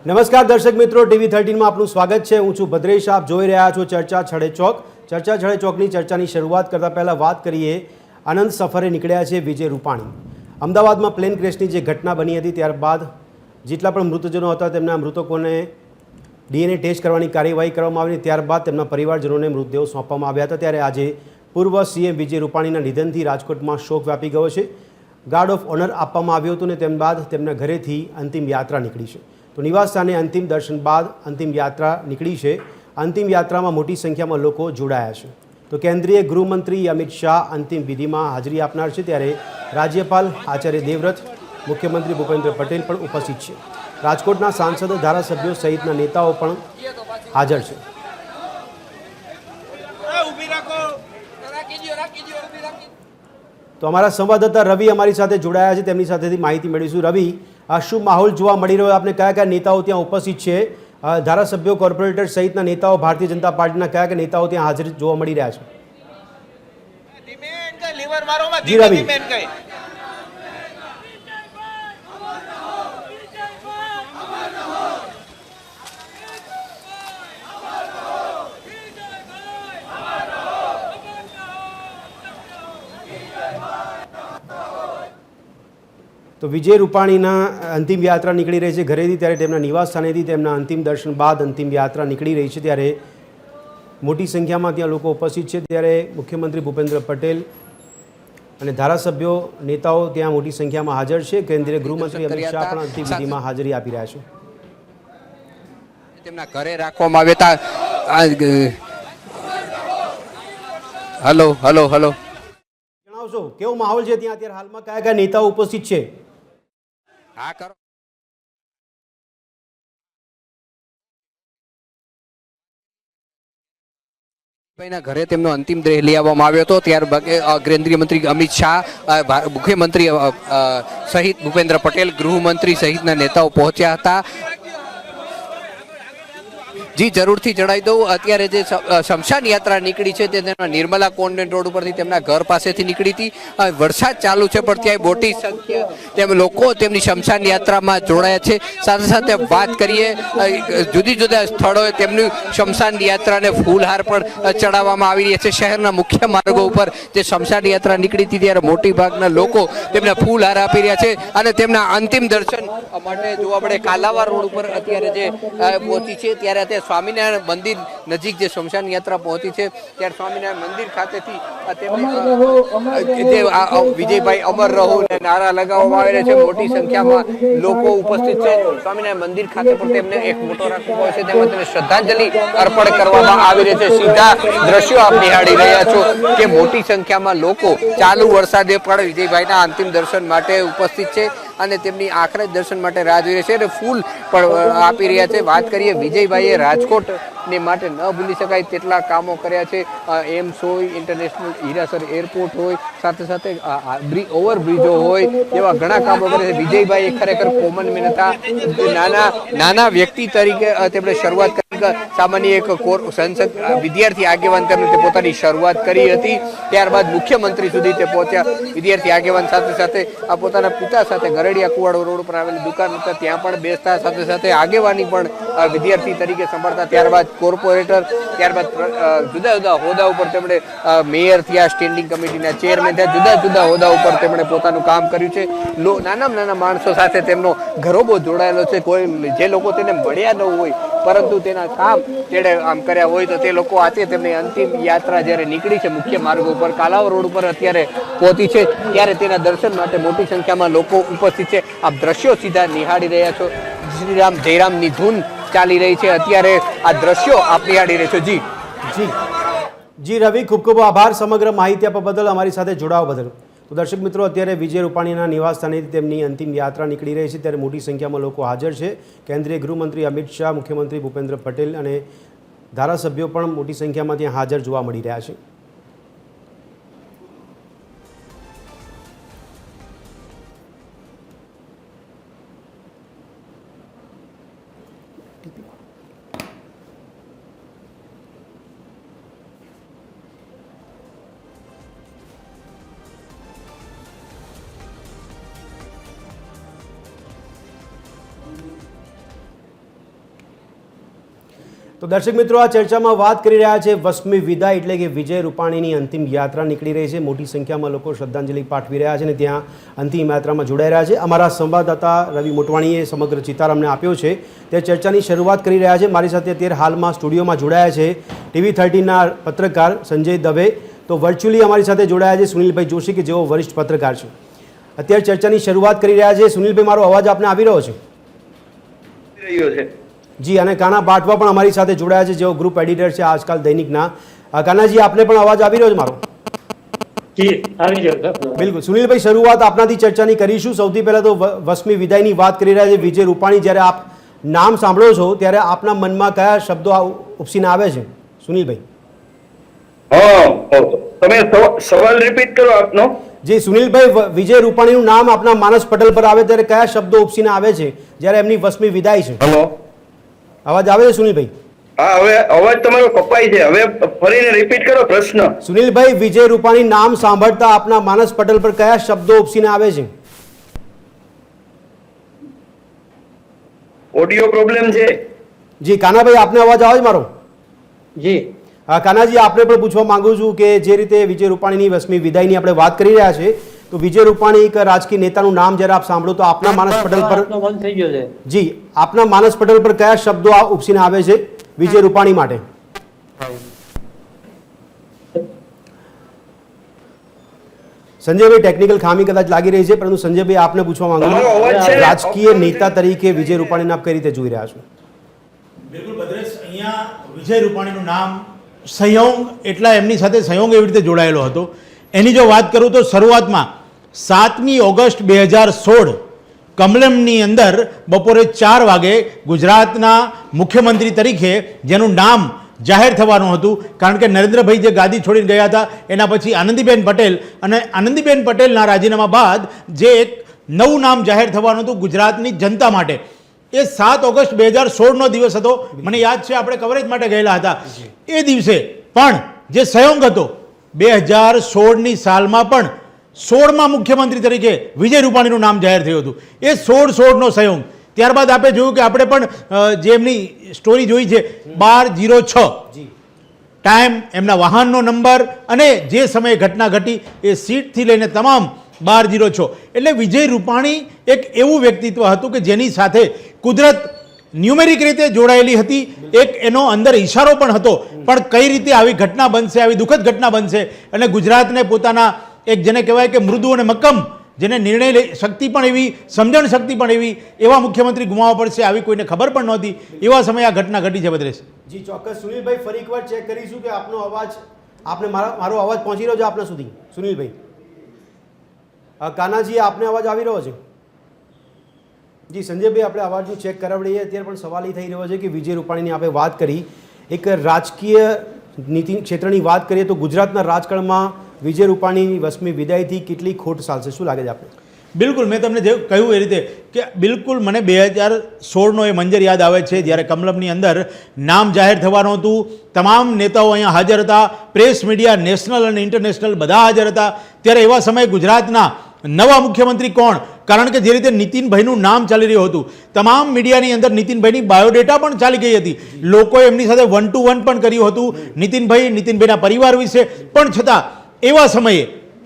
નમસ્કાર દર્શક મિત્રો, ટીવી 13માં આપનું સ્વાગત છે। હું છું ભદ્રેશ। આપ જોઈ રહ્યા છો ચર્ચા છડે ચોક। ચર્ચા છડે ચોકની ચર્ચાની શરૂઆત કરતાં પહેલાં વાત કરીએ આનંદ સફરે નીકળ્યા છે વિજય રૂપાણી। અમદાવાદમાં પ્લેન ક્રેશની જે ઘટના બની હતી ત્યારબાદ જેટલા પણ મૃતજનો હતા તેમના મૃતકોને ડીએનએ ટેસ્ટ કરવાની કાર્યવાહી કરવામાં આવી। ત્યારબાદ તેમના પરિવારજનોને મૃતદેહો સોંપવામાં આવ્યા હતા। ત્યારે આજે પૂર્વ સીએમ વિજય રૂપાણીના નિધનથી રાજકોટમાં શોક વ્યાપી ગયો છે। ગાર્ડ ઓફ ઓનર આપવામાં આવ્યું હતું અને ત્યારબાદ તેમના ઘરેથી અંતિમ યાત્રા નીકળી છે। તો નિવાસ સ્થાને અંતિમ દર્શન બાદ અંતિમ યાત્રા નીકળી છે। અંતિમ યાત્રામાં મોટી સંખ્યામાં લોકો જોડાયા છે। તો કેન્દ્રીય ગૃહમંત્રી અમિત શાહ અંતિમ વિધિમાં હાજરી આપનાર છે। ત્યારે રાજ્યપાલ આચાર્ય દેવવ્રત, મુખ્યમંત્રી ભૂપેન્દ્ર પટેલ પણ ઉપસ્થિત છે। રાજકોટના સાંસદ, ધારાસભ્યો સહિતના નેતાઓ પણ હાજર છે। તો અમારા સંવાદદાતા રવિ અમારી સાથે જોડાયા છે, તેમની સાથેથી માહિતી મેળવીશું। રવિ, આ શું માહોલ જોવા મળી રહ્યો? આપને કયા કયા નેતાઓ ત્યાં ઉપસ્થિત છે? ધારાસભ્યો, કોર્પોરેટર સહિતના નેતાઓ, ભારતીય જનતા પાર્ટીના કયા કયા નેતાઓ ત્યાં હાજર જોવા મળી રહ્યા છે? જી રવિ, તો વિજય રૂપાણીના અંતિમ યાત્રા નીકળી રહી છે ઘરેથી, ત્યારે તેમના નિવાસ સ્થાનેથી તેમના અંતિમ દર્શન બાદ અંતિમ યાત્રા નીકળી રહી છે। ત્યારે મોટી સંખ્યામાં ત્યાં લોકો ઉપસ્થિત છે। ત્યારે મુખ્યમંત્રી ભૂપેન્દ્ર પટેલ અને ધારાસભ્યો, નેતાઓ ત્યાં મોટી સંખ્યામાં હાજર છે। કેન્દ્રીય ગૃહમંત્રી અમિત શાહ પણ અંતિમ વિધિમાં હાજરી આપી રહ્યા છે। તેમના ઘરે રાખવામાં આવ્યા હતા। હલો હલો હલો, જણાવશો કેવો માહોલ છે ત્યાં અત્યારે હાલમાં? કયા કયા નેતાઓ ઉપસ્થિત છે? હા કરો। ના ઘરે તેમનો અંતિમ દેહ લઈ આવવામાં આવ્યો હતો। ત્યારબાદ કેન્દ્રીય મંત્રી અમિત શાહ, મુખ્યમંત્રી સહિત ભૂપેન્દ્ર પટેલ, ગૃહમંત્રી સહિતના નેતાઓ પહોંચ્યા હતા। જી જરૂરથી જણાવી દઉં, અત્યારે જે શમશાન યાત્રા નીકળી છે તે તેમના નિર્મલા કોન્વેન્ટ રોડ ઉપરથી તેમના ઘર પાસેથી નીકળી હતી। વરસાદ ચાલુ છે પણ ત્યાં મોટી સંખ્યા તેમ લોકો તેમની શમશાન યાત્રામાં જોડાયા છે। સાથે સાથે વાત કરીએ જુદી જુદા સ્થળોએ તેમની શમશાન યાત્રાને ફૂલહાર પણ ચડાવવામાં આવી રહ્યા છે। શહેરના મુખ્ય માર્ગો ઉપર જે શમશાન યાત્રા નીકળી હતી ત્યારે મોટી ભાગના લોકો તેમને ફૂલહાર આપી રહ્યા છે અને તેમના અંતિમ દર્શન માટે જોવા મળે કાલાવા રોડ ઉપર અત્યારે જે પહોંચી છે। ત્યારે સ્વામિનારાયણ મંદિર નજીક જે શમશાન યાત્રા પહોંચી છે ત્યારે સ્વામિનારાયણ મંદિર ખાતેથી વિજયભાઈ અમર રહો ને નારા લગાવવામાં આવી રહ્યા છે। મોટી સંખ્યામાં લોકો ઉપસ્થિત છે। સ્વામિનારાયણ મંદિર ખાતે પણ તેમને એક મોટો રાખવામાં આવે છે, તેમાં તેમને શ્રદ્ધાંજલિ અર્પણ કરવામાં આવી રહી છે। સીધા દ્રશ્યો આપ નિહાળી રહ્યા છો કે મોટી સંખ્યામાં લોકો ચાલુ વરસાદે પણ વિજયભાઈના અંતિમ દર્શન માટે ઉપસ્થિત છે અને તેમની આખરે દર્શન માટે રાહ જોઈ રહ્યા છે અને ફૂલ પણ આપી રહ્યા છે। વાત કરીએ વિજયભાઈએ રાજકોટ ને માટે ન ભૂલી શકાય તેટલા કામો કર્યા છે। એમ્સ હોય, ઇન્ટરનેશનલ હીરાસર એરપોર્ટ હોય, સાથે સાથે ઓવરબ્રિજો હોય, એવા ઘણા કામો કર્યા છે। વિજયભાઈ ખરેખર કોમન મેન હતા। નાના વ્યક્તિ તરીકે તેમણે શરૂઆત કરી, સામાન્ય એક સંસદ વિદ્યાર્થી આગેવાન તેમણે પોતાની શરૂઆત કરી હતી। ત્યારબાદ મુખ્યમંત્રી સુધી તે પહોંચ્યા। વિદ્યાર્થી આગેવાન સાથે સાથે આ પોતાના પિતા સાથે ગરડિયા કુવાડો રોડ ઉપર આવેલી દુકાન હતા ત્યાં પણ બેસતા, સાથે સાથે આગેવાની પણ વિદ્યાર્થી તરીકે સંભાળતા। ત્યારબાદ કોર્પોરેટર, ત્યારબાદ જુદા જુદા હોદ્દા ઉપર તેમણે મેયર થયા, સ્ટેન્ડિંગ કમિટીના ચેરમેન થયા, જુદા જુદા હોદ્દા ઉપર તેમણે પોતાનું કામ કર્યું છે। નાનામાં નાના માણસો સાથે તેમનો ઘરોબો જોડાયેલો છે। કોઈ જે લોકો તેને મળ્યા ન હોય પરંતુ તેના કામ તેણે આમ કર્યા હોય તો તે લોકો આજે તેમની અંતિમ યાત્રા જ્યારે નીકળી છે મુખ્ય માર્ગો ઉપર કાલાવ રોડ ઉપર અત્યારે પહોંચી છે ત્યારે તેના દર્શન માટે મોટી સંખ્યામાં લોકો ઉપસ્થિત છે। આપ દ્રશ્યો સીધા નિહાળી રહ્યા છો। શ્રીરામ જયરામની ધૂન ચાલી રહી છે અત્યારે, આ દ્રશ્યો આપ નિહાળી રહ્યા છો। જી જી જી રવિ, ખૂબ ખૂબ આભાર સમગ્ર માહિતી આપવા બદલ, અમારી સાથે જોડાવા બદલ। તો દર્શક મિત્રો, અત્યારે વિજય રૂપાણીના નિવાસ સ્થાનેથી તેમની અંતિમ યાત્રા નીકળી રહી છે ત્યારે મોટી સંખ્યામાં લોકો હાજર છે। કેન્દ્રીય ગૃહમંત્રી અમિત શાહ, મુખ્યમંત્રી ભૂપેન્દ્ર પટેલ અને ધારાસભ્યો પણ મોટી સંખ્યામાં ત્યાં હાજર જોવા મળી રહ્યા છે। તો દર્શક મિત્રો, આ ચર્ચામાં વાત કરી રહ્યા છે વસમી વિદાય એટલે કે વિજય રૂપાણીની અંતિમ યાત્રા નીકળી રહી છે. મોટી સંખ્યામાં લોકો શ્રદ્ધાંજલિ પાઠવી રહ્યા છે અને ત્યાં અંતિમ યાત્રામાં જોડાઈ રહ્યા છે. અમારા સંવાદદાતા રવિ મોટવાણીએ સમગ્ર ચિતાર અમને આપ્યો છે. તે ચર્ચાની શરૂઆત કરી રહ્યા છે. મારી સાથે અત્યારે હાલમાં સ્ટુડિયોમાં જોડાયા છે TV13ના પત્રકાર સંજય દવે. તો વર્ચ્યુઅલી અમારી સાથે જોડાયા છે સુનિલભાઈ જોશી કે જેઓ વરિષ્ઠ પત્રકાર છે. અત્યારે ચર્ચાની શરૂઆત કરી રહ્યા છે. સુનિલભાઈ, મારો અવાજ આપને આવી રહ્યો છે? જી, અને કાના બાટવા પણ અમારી સાથે જોડાયા છે જેઓ ગ્રુપ એડિટર છે આજકાલ દૈનિકના. કાનાજી, આપને પણ અવાજ આવી રહ્યો છે મારો? જી, આવી રહ્યો છે. બિલકુલ. સુનિલભાઈ, શરૂઆત આપનાથી ચર્ચાની કરીશું. સૌથી પહેલા તો વસમી વિદાયની વાત કરી રહ્યા છે વિજય રૂપાણી. જ્યારે આપ નામ સાંભળો છો ત્યારે આપના મનમાં કયા શબ્દો ઉપસીને આવે છે સુનિલભાઈ? તમે સવાલ રિપીટ કરો આપનો. જી સુનિલભાઈ, વિજય રૂપાણીનું નામ આપના માનસ પટલ પર આવે ત્યારે કયા શબ્દો ઉપસીને આવે છે જ્યારે એમની વસમી વિદાય છે? હેલો, અવાજ આવે છે સુનિલભાઈ? હા, હવે અવાજ તમારો કપાય છે. હવે ફરીને રિપીટ કરો પ્રશ્ન. સુનિલભાઈ, વિજય રૂપાણી નામ સાંભળતા આપના માનસ પટલ પર કયા શબ્દો ઉપસીને આવે છે? ઓડિયો પ્રોબ્લેમ છે. જી કાનાભાઈ, આપને અવાજ આવે છે મારો? જી, કાનાજી, આપને પણ પૂછવા માંગુ છું કે જે રીતે વિજય રૂપાણીની વસમી વિદાયની આપણે વાત કરી રહ્યા છે, તો વિજય રૂપાણી એક રાજકીય નેતાનું નામ જ્યારે આપ સાંભળો તો આપના માનસ પટલ પર બંધ થઈ ગયો છે. જી, આપના માનસ પટલ પર કયા શબ્દો ઉપસીને આવે છે વિજય રૂપાણી માટે? સંજયભાઈ, ટેકનિકલ ખામી કદાચ લાગી રહી છે, પરંતુ સંજયભાઈ આપને પૂછવા માંગુ તમારો અવાજ છે છું, ને? રાજકીય નેતા તરીકે વિજય રૂપાણીને આપ કઈ રીતે જોઈ રહ્યા છો? બિલકુલ ભદ્રેશ, અહીંયા વિજય રૂપાણીનું નામ સંયોગ એટલા એમની સાથે સંયોગ એવી રીતે જોડાયેલો હતો. એની જો વાત કરું તો શરૂઆતમાં 7મી ઓગસ્ટ 2016 કમલમની અંદર બપોરે 4 વાગે ગુજરાતના મુખ્યમંત્રી તરીકે જેનું નામ જાહેર થવાનું હતું, કારણ કે નરેન્દ્રભાઈ જે ગાદી છોડીને ગયા હતા એના પછી આનંદીબેન પટેલ, અને આનંદીબેન પટેલના રાજીનામા બાદ જે એક નવું નામ જાહેર થવાનું હતું ગુજરાતની જનતા માટે, એ 7 ઓગસ્ટ 2016નો દિવસ હતો. મને યાદ છે આપણે કવરેજ માટે ગયેલા હતા. એ દિવસે પણ જે સંયોગ હતો 2016ની સાલમાં પણ 16મા મુખ્યમંત્રી તરીકે વિજય રૂપાણીનું નામ જાહેર થયું હતું. એ 16-16નો સંયોગ. ત્યારબાદ આપણે જોયું કે આપણે પણ જે એમની સ્ટોરી જોઈ છે 1206 ટાઈમ, એમના વાહનનો નંબર અને જે સમયે ઘટના ઘટી એ સીટથી લઈને તમામ 1206. એટલે વિજય રૂપાણી એક એવું વ્યક્તિત્વ હતું કે જેની સાથે કુદરત ન્યુમેરિક રીતે જોડાયેલી હતી. એક એનો અંદર ઈશારો પણ હતો, પણ કઈ રીતે આવી ઘટના બનશે, આવી દુઃખદ ઘટના બનશે અને ગુજરાતને પોતાના એક જેને કહેવાય કે મૃદુ અને મક્કમ, જેને નિર્ણય શક્તિ પણ એવી, સમજણ શક્તિ પણ એવી, એવા મુખ્યમંત્રી ગુમાવવા પડશે આવી કોઈને ખબર પણ નહોતી. એવા સમયે આ ઘટના ઘટી છે ભદ્રેશ. જી ચોક્કસ. સુનિલભાઈ, ફરી એકવાર ચેક કરીશું કે આપનો અવાજ, આપને મારો અવાજ પહોંચી રહ્યો છે આપના સુધી? સુનિલભાઈ, કાનાજી, આપને અવાજ આવી રહ્યો છે? જી સંજયભાઈ, આપણે અવાજનું ચેક કરાવડીએ. અત્યારે પણ સવાલ એ થઈ રહ્યો છે કે વિજય રૂપાણીની આપણે વાત કરી, એક રાજકીય નીતિ ક્ષેત્રની વાત કરીએ તો ગુજરાતના રાજકારણમાં વિજય રૂપાણીની વસમી વિદાયથી કેટલી ખોટ ચાલશે, શું લાગે છે આપણે? બિલકુલ, મેં તમને જે કહ્યું એ રીતે કે બિલકુલ મને 2016નો એ મંજર યાદ આવે છે જ્યારે કમલમની અંદર નામ જાહેર થવાનું હતું. તમામ નેતાઓ અહીંયા હાજર હતા, પ્રેસ મીડિયા નેશનલ અને ઇન્ટરનેશનલ બધા હાજર હતા. ત્યારે એવા સમયે ગુજરાતના નવા મુખ્યમંત્રી કોણ, કારણ કે જે રીતે નીતિનભાઈનું નામ ચાલી રહ્યું હતું, તમામ મીડિયાની અંદર નીતિનભાઈની બાયોડેટા પણ ચાલી ગઈ હતી. લોકોએ એમની સાથે 1-to-1 પણ કર્યું હતું નીતિનભાઈના પરિવાર વિશે. પણ છતાં એવા સમયે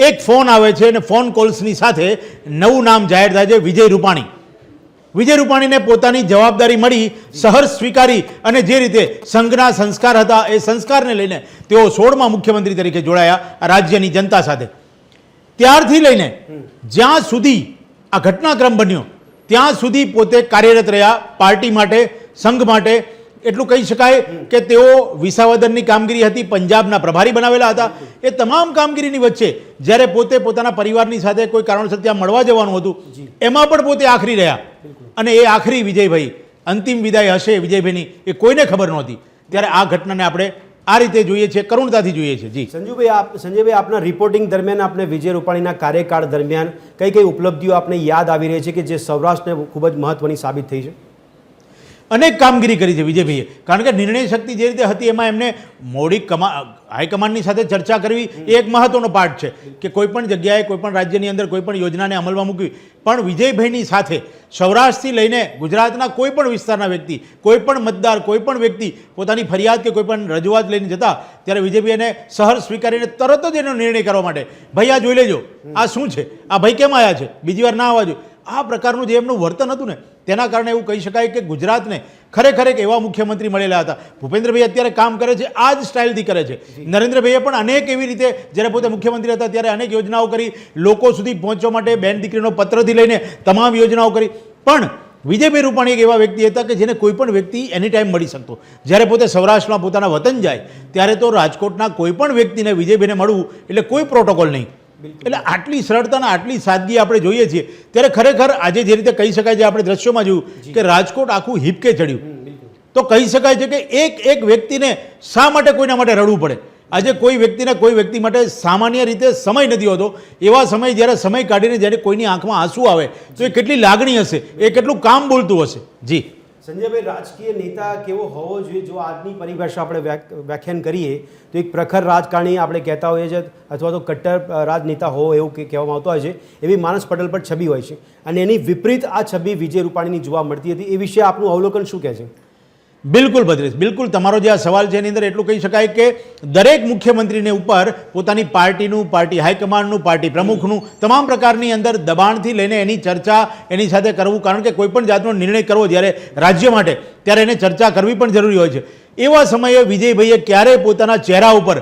એક ફોન આવે છે અને ફોન કોલ્સની સાથે નવું નામ જાહેર થાય છે વિજય રૂપાણી. વિજય રૂપાણીને પોતાની જવાબદારી મળી, સહર્ષ સ્વીકારી અને જે રીતે સંઘના સંસ્કાર હતા એ સંસ્કારને લઈને તેઓ 16મા મુખ્યમંત્રી તરીકે જોડાયા આ રાજ્યની જનતા સાથે. ત્યારથી લઈને જ્યાં સુધી આ ઘટનાક્રમ બન્યો ત્યાં સુધી પોતે કાર્યરત રહ્યા પાર્ટી માટે, સંઘ માટે. એટલું કહી શકાય કે તેઓ વિસાવદરની કામગીરી હતી, પંજાબના પ્રભારી બનાવેલા હતા. એ તમામ કામગીરીની વચ્ચે જ્યારે પોતે પોતાના પરિવારની સાથે કોઈ કારણસર ત્યાં મળવા જવાનું હતું એમાં પણ પોતે આખરી રહ્યા. અને એ આખરી વિજયભાઈ, અંતિમ વિદાય હશે વિજયભાઈની એ કોઈને ખબર નહોતી. ત્યારે આ ઘટનાને આપણે આ રીતે જોઈએ છીએ, કરુણતાથી જોઈએ છીએ. જી સંજયભાઈ, આપના રિપોર્ટિંગ દરમિયાન આપણે વિજય રૂપાણીના કાર્યકાળ દરમિયાન કઈ કઈ ઉપલબ્ધિઓ આપને યાદ આવી રહી છે કે જે સૌરાષ્ટ્રને ખૂબ જ મહત્વની સાબિત થઈ છે? અનેક કામગીરી કરી છે વિજયભાઈએ, કારણ કે નિર્ણય શક્તિ જે રીતે હતી એમાં એમને મોડી હાઈકમાન્ડની સાથે ચર્ચા કરવી એ એક મહત્વનો પાર્ટ છે કે કોઈ પણ જગ્યાએ કોઈ પણ રાજ્યની અંદર કોઈ પણ યોજનાને અમલમાં મૂકવી. પણ વિજયભાઈની સાથે સૌરાષ્ટ્રથી લઈને ગુજરાતના કોઈ પણ વિસ્તારના વ્યક્તિ, કોઈ પણ મતદાર, કોઈ પણ વ્યક્તિ પોતાની ફરિયાદ કે કોઈ પણ રજૂઆત લઈને જતા ત્યારે વિજયભાઈ એને સહર્ષ સ્વીકારીને તરત જ એનો નિર્ણય કરવા માટે, ભાઈ આ જોઈ લેજો, આ શું છે, આ ભાઈ કેમ આવ્યા છે, બીજી વાર ના આવવા જોઈએ, આ પ્રકારનું જે એમનું વર્તન હતું ને તેના કારણે એવું કહી શકાય કે ગુજરાતને ખરેખર એક એવા મુખ્યમંત્રી મળેલા હતા. ભૂપેન્દ્રભાઈ અત્યારે કામ કરે છે આ જ સ્ટાઇલથી કરે છે. નરેન્દ્રભાઈએ પણ અનેક એવી રીતે જ્યારે પોતે મુખ્યમંત્રી હતા ત્યારે અનેક યોજનાઓ કરી, લોકો સુધી પહોંચવા માટે બેન દીકરીનો પત્રથી લઈને તમામ યોજનાઓ કરી. પણ વિજયભાઈ રૂપાણી એક એવા વ્યક્તિ હતા કે જેને કોઈ પણ વ્યક્તિ એની ટાઈમ મળી શકતો. જ્યારે પોતે સૌરાષ્ટ્રમાં પોતાના વતન જાય ત્યારે તો રાજકોટના કોઈ પણ વ્યક્તિને વિજયભાઈને મળવું એટલે કોઈ પ્રોટોકોલ નહીં. એટલે આટલી સરળતા અને આટલી સાદગી આપણે જોઈએ છીએ ત્યારે ખરેખર આજે જે રીતે કહી શકાય છે, આપણે દ્રશ્યોમાં જોયું કે રાજકોટ આખું હિપકે ચડ્યું. તો કહી શકાય છે કે એક વ્યક્તિને શા માટે કોઈના માટે રડવું પડે. આજે કોઈ વ્યક્તિને કોઈ વ્યક્તિ માટે સામાન્ય રીતે સમય નથી હોતો. એવા સમય જ્યારે સમય કાઢીને જ્યારે કોઈની આંખમાં આંસુ આવે તો એ કેટલી લાગણી હશે, એ કેટલું કામ બોલતું હશે. જી સંજયભાઈ, રાજકીય નેતા કેવો હોવો જોઈએ? જો આજની પરિભાષા આપણે વ્યાખ્યાન કરીએ તો એક પ્રખર રાજકારણી આપણે કહેતા હોઈએ છીએ, અથવા તો કટ્ટર રાજનેતા હોવો એવું કહેવામાં આવતું હોય છે. એવી માનસ પટેલ પર છબી હોય છે અને એની વિપરીત આ છબી વિજય રૂપાણીની જોવા મળતી હતી. એ વિશે આપનું અવલોકન શું કહે છે? બિલકુલ ભદ્રેશ, બિલકુલ તમારો જે આ સવાલ છે એની અંદર એટલું કહી શકાય કે દરેક મુખ્યમંત્રીને ઉપર પોતાની પાર્ટીનું, પાર્ટી હાઈકમાન્ડનું, પાર્ટી પ્રમુખનું તમામ પ્રકારની અંદર દબાણથી લઈને એની ચર્ચા એની સાથે કરવું, કારણ કે કોઈ પણ જાતનો નિર્ણય કરવો જ્યારે રાજ્ય માટે ત્યારે એને ચર્ચા કરવી પણ જરૂરી હોય છે. એવા સમયે વિજયભાઈએ ક્યારેય પોતાના ચહેરા ઉપર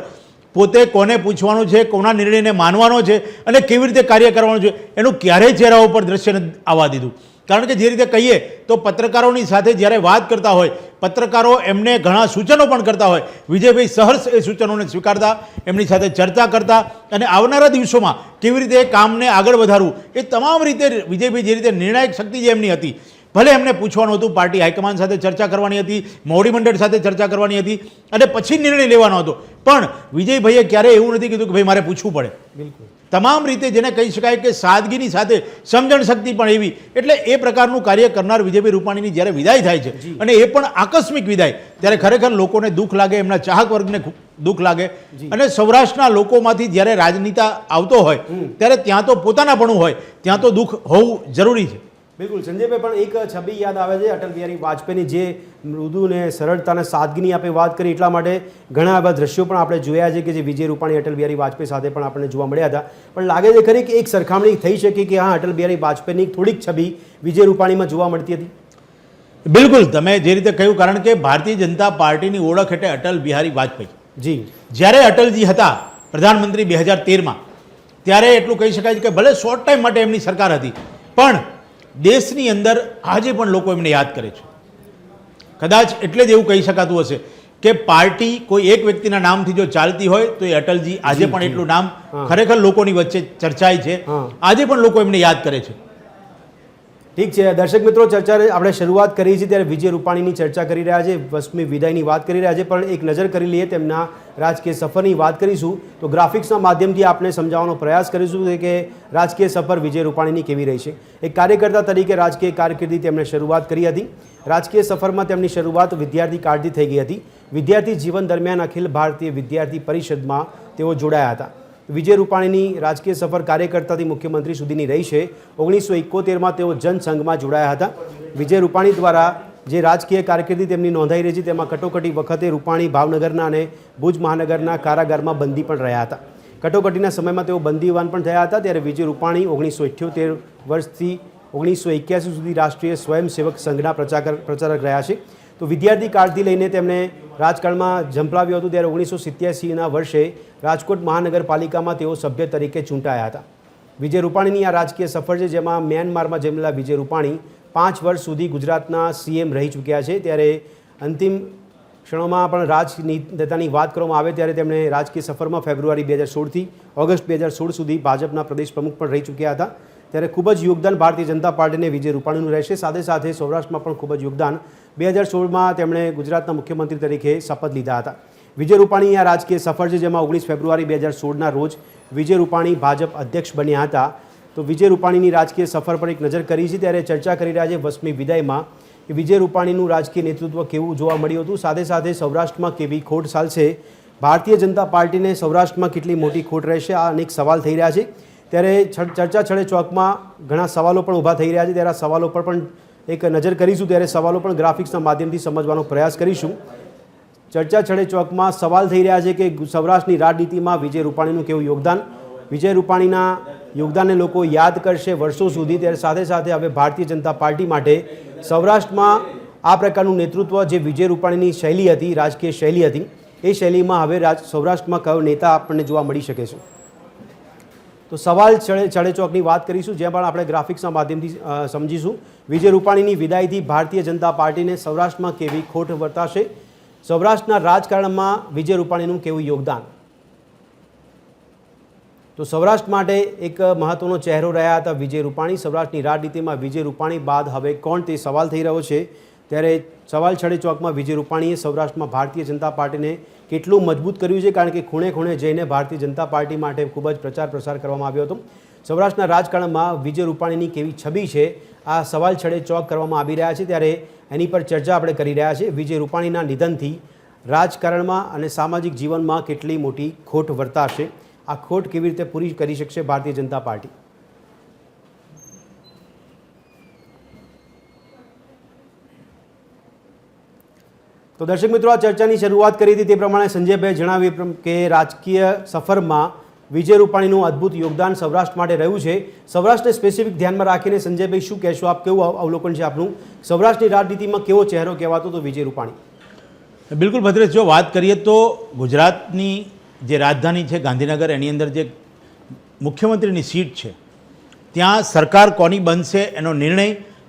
પોતે કોને પૂછવાનું છે, કોના નિર્ણયને માનવાનો છે અને કેવી રીતે કાર્ય કરવાનું છે એનું ક્યારેય ચહેરા ઉપર દ્રશ્ય નથી આવવા દીધું. કારણ કે જે રીતે કહીએ તો પત્રકારોની સાથે જ્યારે વાત કરતા હોય, પત્રકારો એમને ઘણા સૂચનો પણ કરતા હોય, વિજયભાઈ સહર્ષ એ સૂચનોને સ્વીકારતા, એમની સાથે ચર્ચા કરતા અને આવનારા દિવસોમાં કેવી રીતે એ કામને આગળ વધારવું એ તમામ રીતે વિજયભાઈ જે રીતે નિર્ણાયક શક્તિ જે એમની હતી, ભલે એમને પૂછવાનું હતું, પાર્ટી હાઈકમાન્ડ સાથે ચર્ચા કરવાની હતી, મોવડી મંડળ સાથે ચર્ચા કરવાની હતી અને પછી નિર્ણય લેવાનો હતો, પણ વિજયભાઈએ ક્યારેય એવું નથી કીધું કે ભાઈ મારે પૂછવું પડે. બિલકુલ તમામ રીતે જેને કહી શકાય કે સાદગીની સાથે સમજણ શક્તિ પણ એવી, એટલે એ પ્રકારનું કાર્ય કરનાર વિજયભાઈ રૂપાણીની જ્યારે વિદાય થાય છે અને એ પણ આકસ્મિક વિદાય, ત્યારે ખરેખર લોકોને દુઃખ લાગે, એમના ચાહક વર્ગને દુઃખ લાગે. અને સૌરાષ્ટ્રના લોકોમાંથી જ્યારે રાજનેતા આવતો હોય ત્યારે ત્યાં તો પોતાનાપણું હોય, ત્યાં તો દુઃખ હોવું જરૂરી છે. બિલકુલ સંજયભાઈ, પણ એક છબી યાદ આવે છે અટલ બિહારી વાજપેયીની, જે મૃદુ ને સરળતા અને સાદગીની આપણે વાત કરી એટલા માટે ઘણા એવા દ્રશ્યો પણ આપણે જોયા છે કે જે વિજય રૂપાણી અટલ બિહારી વાજપેયી સાથે પણ આપણને જોવા મળ્યા હતા. પણ લાગે છે ખરી કે એક સરખામણી થઈ શકે કે હા, અટલ બિહારી વાજપેયીની થોડીક છબી વિજય રૂપાણીમાં જોવા મળતી હતી? બિલકુલ, તમે જે રીતે કહ્યું, કારણ કે ભારતીય જનતા પાર્ટીની ઓળખ એટલે અટલ બિહારી વાજપેયી. જી, જ્યારે અટલજી હતા પ્રધાનમંત્રી 2013માં, ત્યારે એટલું કહી શકાય છે કે ભલે શોર્ટ ટાઈમ માટે એમની સરકાર હતી, પણ દેશની અંદર આજે પણ લોકો એમને યાદ કરે છે. કદાચ એટલે જ એવું કહી શકાતું હશે કે પાર્ટી કોઈ એક વ્યક્તિના નામથી જો ચાલતી હોય તો એ અટલજી આજે પણ એટલું નામ ખરેખર લોકોની વચ્ચે ચર્ચાય છે. આજે પણ લોકો એમને યાદ કરે છે. ઠીક છે દર્શક મિત્રો, ચર્ચા આપણે શરૂઆત કરી છે ત્યારે વિજય રૂપાણીની ચર્ચા કરી રહ્યા છે, વસમી વિદાયની વાત કરી રહ્યા છે, પણ એક નજર કરી લઈએ તેમના રાજકીય સફરની વાત કરીશું તો ગ્રાફિક્સના માધ્યમથી આપણે સમજાવવાનો પ્રયાસ કરીશું કે રાજકીય સફર વિજય રૂપાણીની કેવી રહી છે. એક કાર્યકર્તા તરીકે રાજકીય કારકિર્દી તેમણે શરૂઆત કરી હતી. રાજકીય સફરમાં તેમની શરૂઆત વિદ્યાર્થી કાળથી થઈ ગઈ હતી. વિદ્યાર્થી જીવન દરમિયાન અખિલ ભારતીય વિદ્યાર્થી પરિષદમાં તેઓ જોડાયા હતા. વિજય રૂપાણીની રાજકીય સફર કાર્યકર્તાથી મુખ્યમંત્રી સુધીની રહી છે. 1971માં તેઓ જનસંઘમાં જોડાયા હતા. વિજય રૂપાણી દ્વારા જે રાજકીય કારકિર્દી તેમની નોંધાઈ રહી છે તેમાં કટોકટી વખતે રૂપાણી ભાવનગરના અને ભુજ મહાનગરના કારાગારમાં બંદી પણ રહ્યા હતા. કટોકટીના સમયમાં તેઓ બંદીવાન પણ થયા હતા. ત્યારે વિજય રૂપાણી 1978 વર્ષથી 1981 સુધી રાષ્ટ્રીય સ્વયંસેવક સંઘના પ્રચારક રહ્યા છે. તો વિદ્યાર્થી કાળથી લઈને તેમણે રાજકારણમાં ઝંપલાવ્યું હતું. ત્યારે 1987ના વર્ષે રાજકોટ મહાનગરપાલિકામાં તેઓ સભ્ય તરીકે ચૂંટાયા હતા. વિજય રૂપાણીની આ રાજકીય સફર છે જેમાં મ્યાનમારમાં જન્મેલા વિજય રૂપાણી 5 વર્ષ સુધી ગુજરાતના સીએમ રહી ચૂક્યા છે. ત્યારે અંતિમ ક્ષણોમાં પણ રાજનેતાની વાત કરવામાં આવે ત્યારે તેમણે રાજકીય સફરમાં ફેબ્રુઆરી 2016થી ઓગસ્ટ 2016 સુધી ભાજપના પ્રદેશ પ્રમુખ પણ રહી ચૂક્યા હતા. ત્યારે ખૂબ જ યોગદાન ભારતીય જનતા પાર્ટીને વિજય રૂપાણીનું રહેશે. સાથે સાથે સૌરાષ્ટ્રમાં પણ ખૂબ જ યોગદાન. 2016માં તેમણે ગુજરાતના મુખ્યમંત્રી તરીકે શપથ લીધા હતા. વિજય રૂપાણી આ રાજકીય સફર છે જેમાં 19 ફેબ્રુઆરી 2016ના રોજ વિજય રૂપાણી ભાજપ અધ્યક્ષ બન્યા હતા. તો વિજય રૂપાણીની રાજકીય સફર પર એક નજર કરી છે ત્યારે ચર્ચા કરી રહ્યા છે વસમી વિદાયમાં કે વિજય રૂપાણીનું રાજકીય નેતૃત્વ કેવું જોવા મળ્યું હતું, સાથે સાથે સૌરાષ્ટ્રમાં કેવી ખોટ ચાલશે, ભારતીય જનતા પાર્ટીને સૌરાષ્ટ્રમાં કેટલી મોટી ખોટ રહેશે, આ અનેક સવાલ થઈ રહ્યા છે. ત્યારે ચર્ચા છડે ચોકમાં ઘણા સવાલો પણ ઊભા થઈ રહ્યા છે. ત્યારે આ સવાલો પર પણ એક નજર કરીશું. ત્યારે સવાલો પણ ગ્રાફિક્સના માધ્યમથી સમજવાનો પ્રયાસ કરીશું. ચર્ચા છડે ચોકમાં સવાલ થઈ રહ્યા છે કે સૌરાષ્ટ્રની રાજનીતિમાં વિજય રૂપાણીનું કેવું યોગદાન, વિજય રૂપાણીના યોગદાનને લોકો યાદ કરશે વર્ષો સુધી. ત્યારે સાથે સાથે હવે ભારતીય જનતા પાર્ટી માટે સૌરાષ્ટ્રમાં આ પ્રકારનું નેતૃત્વ જે વિજય રૂપાણીની શૈલી હતી, રાજકીય શૈલી હતી, એ શૈલીમાં હવે સૌરાષ્ટ્રમાં કયો નેતા આપણને જોવા મળી શકે છે. તો સવાલ છડે ચોકની વાત કરીશું, જ્યાં પણ આપણે ગ્રાફિક્સના માધ્યમથી સમજીશું. વિજય રૂપાણીની વિદાયથી ભારતીય જનતા પાર્ટીને સૌરાષ્ટ્રમાં કેવી ખોટ વર્તાશે, સૌરાષ્ટ્રના રાજકારણમાં વિજય રૂપાણીનું કેવું યોગદાન. તો સૌરાષ્ટ્ર માટે એક મહત્વનો ચહેરો રહ્યા હતા વિજય રૂપાણી. સૌરાષ્ટ્રની રાજનીતિમાં વિજય રૂપાણી બાદ હવે કોણ, તે સવાલ થઈ રહ્યો છે. ત્યારે સવાલ છડે ચોકમાં વિજય રૂપાણીએ સૌરાષ્ટ્રમાં ભારતીય જનતા પાર્ટીને કેટલું મજબૂત કર્યું છે, કારણ કે ખૂણે ખૂણે જઈને ભારતીય જનતા પાર્ટી માટે ખૂબ જ પ્રચાર પ્રસાર કરવામાં આવ્યો હતો. સૌરાષ્ટ્રના રાજકારણમાં વિજય રૂપાણીની કેવી છબી છે, આ સવાલ છડે ચોક કરવામાં આવી રહ્યા છે. ત્યારે એની પર ચર્ચા આપણે કરી રહ્યા છીએ. વિજય રૂપાણીના નિધનથી રાજકારણમાં અને સામાજિક જીવનમાં કેટલી મોટી ખોટ વર્તાશે, આ ખોટ કેવી રીતે પૂરી કરી શકશે ભારતીય જનતા પાર્ટી. તો દર્શક મિત્રો, આ ચર્ચાની શરૂઆત કરી હતી તે પ્રમાણે સંજયભાઈએ જણાવ્યું કે રાજકીય સફરમાં વિજય રૂપાણીનું અદ્ભુત યોગદાન સૌરાષ્ટ્ર માટે રહ્યું છે. સૌરાષ્ટ્રને સ્પેસિફિક ધ્યાનમાં રાખીને સંજયભાઈ શું કહેશો આપ, કેવું અવલોકન છે આપનું, સૌરાષ્ટ્રની રાજનીતિમાં કેવો ચહેરો કહેવાતો હતો વિજય રૂપાણી? બિલકુલ ભદ્રેશ, જો વાત કરીએ તો ગુજરાતની જે રાજધાની છે ગાંધીનગર, એની અંદર જે મુખ્યમંત્રીની સીટ છે ત્યાં સરકાર કોની બનશે એનો નિર્ણય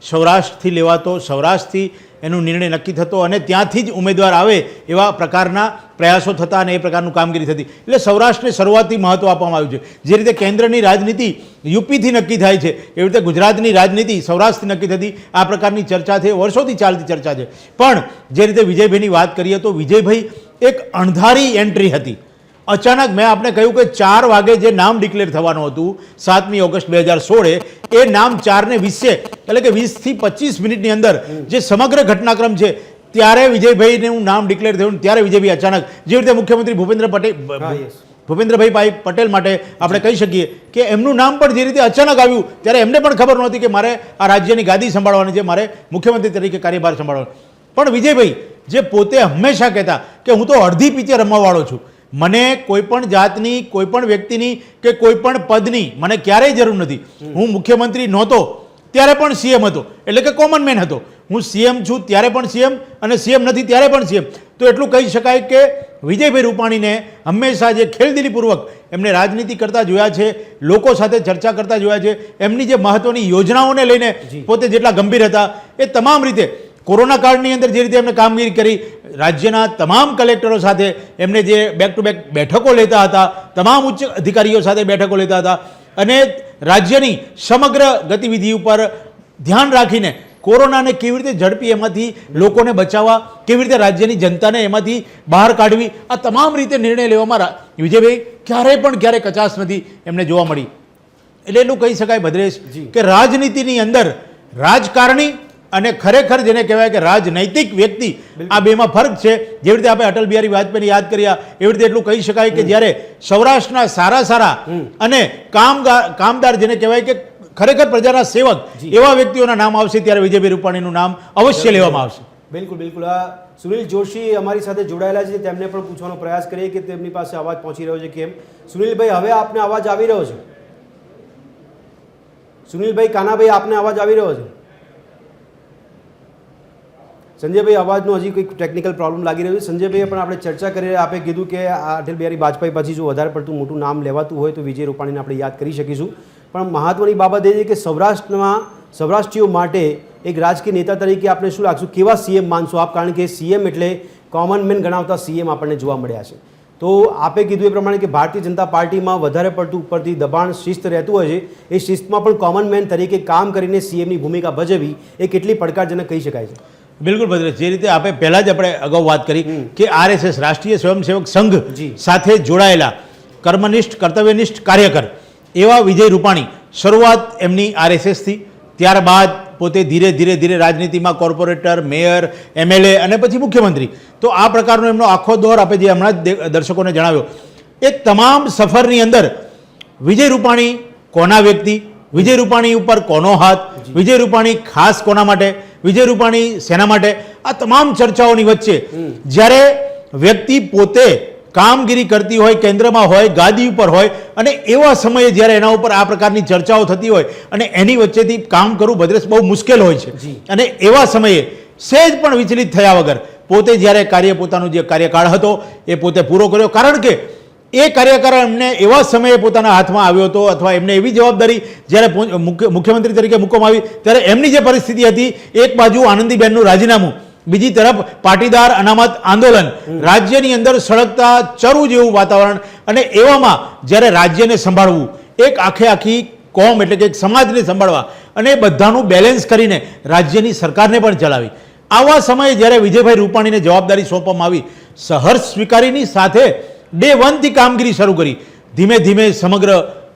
સૌરાષ્ટ્રથી લેવાતો, સૌરાષ્ટ્રથી એનો નિર્ણય નક્કી થતો અને ત્યાંથી જ ઉમેદવાર આવે એવા પ્રકારના પ્રયાસો થતા અને એ પ્રકારનું કામગીરી થતી. એટલે સૌરાષ્ટ્રને શરૂઆતથી મહત્ત્વ આપવામાં આવ્યું છે. જે રીતે કેન્દ્રની રાજનીતિ યુપીથી નક્કી થાય છે, એવી રીતે ગુજરાતની રાજનીતિ સૌરાષ્ટ્રથી નક્કી થતી, આ પ્રકારની ચર્ચા છે, વર્ષોથી ચાલતી ચર્ચા છે. પણ જે રીતે વિજયભાઈની વાત કરીએ તો વિજયભાઈ એક અણધારી એન્ટ્રી હતી. અચાનક મેં આપણે કહ્યું કે 4 વાગે જે નામ ડિક્લેર થવાનું હતું 7મી ઓગસ્ટ 2016, એ નામ 4:20 એટલે કે 20 થી 25 મિનિટની અંદર જે સમગ્ર ઘટનાક્રમ છે ત્યારે વિજયભાઈનું નામ ડિક્લેર થયું. ત્યારે વિજયભાઈ અચાનક, જે રીતે મુખ્યમંત્રી ભૂપેન્દ્રભાઈ પટેલ માટે આપણે કહી શકીએ કે એમનું નામ પણ જે રીતે અચાનક આવ્યું, ત્યારે એમને પણ ખબર નહોતી કે મારે આ રાજ્યની ગાદી સંભાળવાની છે, મારે મુખ્યમંત્રી તરીકે કાર્યભાર સંભાળવાનો. પણ વિજયભાઈ જે પોતે હંમેશા કહેતા કે હું તો અડધી પીચે રમવાવાળો છું, મને કોઈ પણ જાતની, કોઈ પણ વ્યક્તિની કે કોઈ પણ પદની મને ક્યારેય જરૂર નથી. હું મુખ્યમંત્રી નહોતો ત્યારે પણ સીએમ હતો, એટલે કે કોમન મેન હતો. હું સીએમ છું ત્યારે પણ સીએમ અને સીએમ નથી ત્યારે પણ સીએમ. તો એટલું કહી શકાય કે વિજયભાઈ રૂપાણીને હંમેશા જે ખેલદિલીપૂર્વક એમને રાજનીતિ કરતા જોયા છે, લોકો સાથે ચર્ચા કરતા જોયા છે, એમની જે મહત્વની યોજનાઓને લઈને પોતે જેટલા ગંભીર હતા, એ તમામ રીતે કોરોના કાળની અંદર જે રીતે એમને કામગીરી કરી, રાજ્યના તમામ કલેક્ટરો સાથે એમને જે બેક ટુ બેક બેઠકો લેતા હતા, તમામ ઉચ્ચ અધિકારીઓ સાથે બેઠકો લેતા હતા અને રાજ્યની સમગ્ર ગતિવિધિ ઉપર ધ્યાન રાખીને કોરોનાને કેવી રીતે ઝડપી એમાંથી લોકોને બચાવવા, કેવી રીતે રાજ્યની જનતાને એમાંથી બહાર કાઢવી, આ તમામ રીતે નિર્ણય લેવામાં વિજયભાઈ ક્યારેય કચાશ નથી એમને જોવા મળી. એટલે એટલું કહી શકાય ભદ્રેશ કે રાજનીતિની અંદર રાજકારણી અને ખરેખર જેને કહેવાય કે રાજનૈતિક વ્યક્તિ, આ બેમાં ફરક છે. જેવી રીતે આપણે અટલ બિહારી વાજપેયીને યાદ કર્યા, એવી રીતે એટલું કહી શકાય કે જ્યારે સૌરાષ્ટ્રના સારા અને કામદાર જેને કહેવાય કે ખરેખર પ્રજાના સેવક એવા વ્યક્તિઓના નામ આવશે ત્યારે વિજયભાઈ રૂપાણીનું નામ અવશ્ય લેવામાં આવશે. બિલકુલ. આ સુનિલ જોશી અમારી સાથે જોડાયેલા છે, તેમને પણ પૂછવાનો પ્રયાસ કરીએ કે તેમની પાસે અવાજ પહોંચી રહ્યો છે કેમ. સુનિલભાઈ, હવે આપને અવાજ આવી રહ્યો છે? સુનિલભાઈ, કાનાભાઈ, આપને અવાજ આવી રહ્યો છે? સંજયભાઈ, અવાજનો હજી કંઈક ટેકનિકલ પ્રોબ્લેમ લાગી રહ્યો છે. સંજયભાઈએ પણ આપણે ચર્ચા કરી, આપણે કીધું કે અટલ બિહારી વાજપેયી પછી જો વધારે પડતું મોટું નામ લેવાતું હોય તો વિજય રૂપાણીને આપણે યાદ કરી શકીશું. પણ મહત્વની બાબત એ છે કે સૌરાષ્ટ્રીયો માટે એક રાજકીય નેતા તરીકે આપણે શું લાગશું, કેવા સીએમ માનશો આપ? કારણ કે સીએમ એટલે કોમન મેન ગણાવતા સીએમ આપણને જોવા મળ્યા છે. તો આપે કીધું એ પ્રમાણે કે ભારતીય જનતા પાર્ટીમાં વધારે પડતું ઉપરથી દબાણ, શિસ્ત રહેતું હોય છે, એ શિસ્તમાં પણ કોમન મેન તરીકે કામ કરીને સીએમની ભૂમિકા ભજવવી એ કેટલી પડકારજનક કહી શકાય છે? બિલકુલ ભદ્રેશ, જે રીતે આપણે પહેલાં જ આપણે અગાઉ વાત કરી કે RSS રાષ્ટ્રીય સ્વયંસેવક સંઘ સાથે જોડાયેલા કર્મનિષ્ઠ, કર્તવ્યનિષ્ઠ કાર્યકર એવા વિજય રૂપાણી, શરૂઆત એમની RSSથી, ત્યારબાદ પોતે ધીરે ધીરે રાજનીતિમાં કોર્પોરેટર, મેયર, MLA અને પછી મુખ્યમંત્રી, તો આ પ્રકારનો એમનો આખો દોર આપણે જે હમણાં જ દર્શકોને જણાવ્યો, એ તમામ સફરની અંદર વિજય રૂપાણી કોના વ્યક્તિ, વિજય રૂપાણી ઉપર કોનો હાથ, વિજય રૂપાણી ખાસ કોના માટે, વિજય રૂપાણી શેના માટે, આ તમામ ચર્ચાઓની વચ્ચે જ્યારે વ્યક્તિ પોતે કામગીરી કરતી હોય, કેન્દ્રમાં હોય, ગાદી ઉપર હોય અને એવા સમયે જ્યારે એના ઉપર આ પ્રકારની ચર્ચાઓ થતી હોય અને એની વચ્ચેથી કામ કરવું ભદ્રેશ બહુ મુશ્કેલ હોય છે. અને એવા સમયે સહેજ પણ વિચલિત થયા વગર પોતે જ્યારે પોતાનો જે કાર્યકાળ હતો એ પોતે પૂરો કર્યો, કારણ કે એ કાર્યકાળ એમને એવા સમયે પોતાના હાથમાં આવ્યો હતો અથવા એમને એવી જવાબદારી જ્યારે મુખ્યમંત્રી તરીકે મૂકવામાં આવી ત્યારે એમની જે પરિસ્થિતિ હતી, એક બાજુ આનંદીબેનનું રાજીનામું, બીજી તરફ પાટીદાર અનામત આંદોલન, રાજ્યની અંદર સળગતા ચરુ જેવું વાતાવરણ, અને એવામાં જ્યારે રાજ્યને સંભાળવું, એક આખી કોમ એટલે કે એક સમાજને સંભાળવા અને બધાનું બેલેન્સ કરીને રાજ્યની સરકારને પણ ચલાવી, આવા સમયે જ્યારે વિજયભાઈ રૂપાણીને જવાબદારી સોંપવામાં આવી, સહર્ષ સ્વીકારીની સાથે ડે 1 થી કામગીરી શરૂ કરી. ધીમે ધીમે સમગ્ર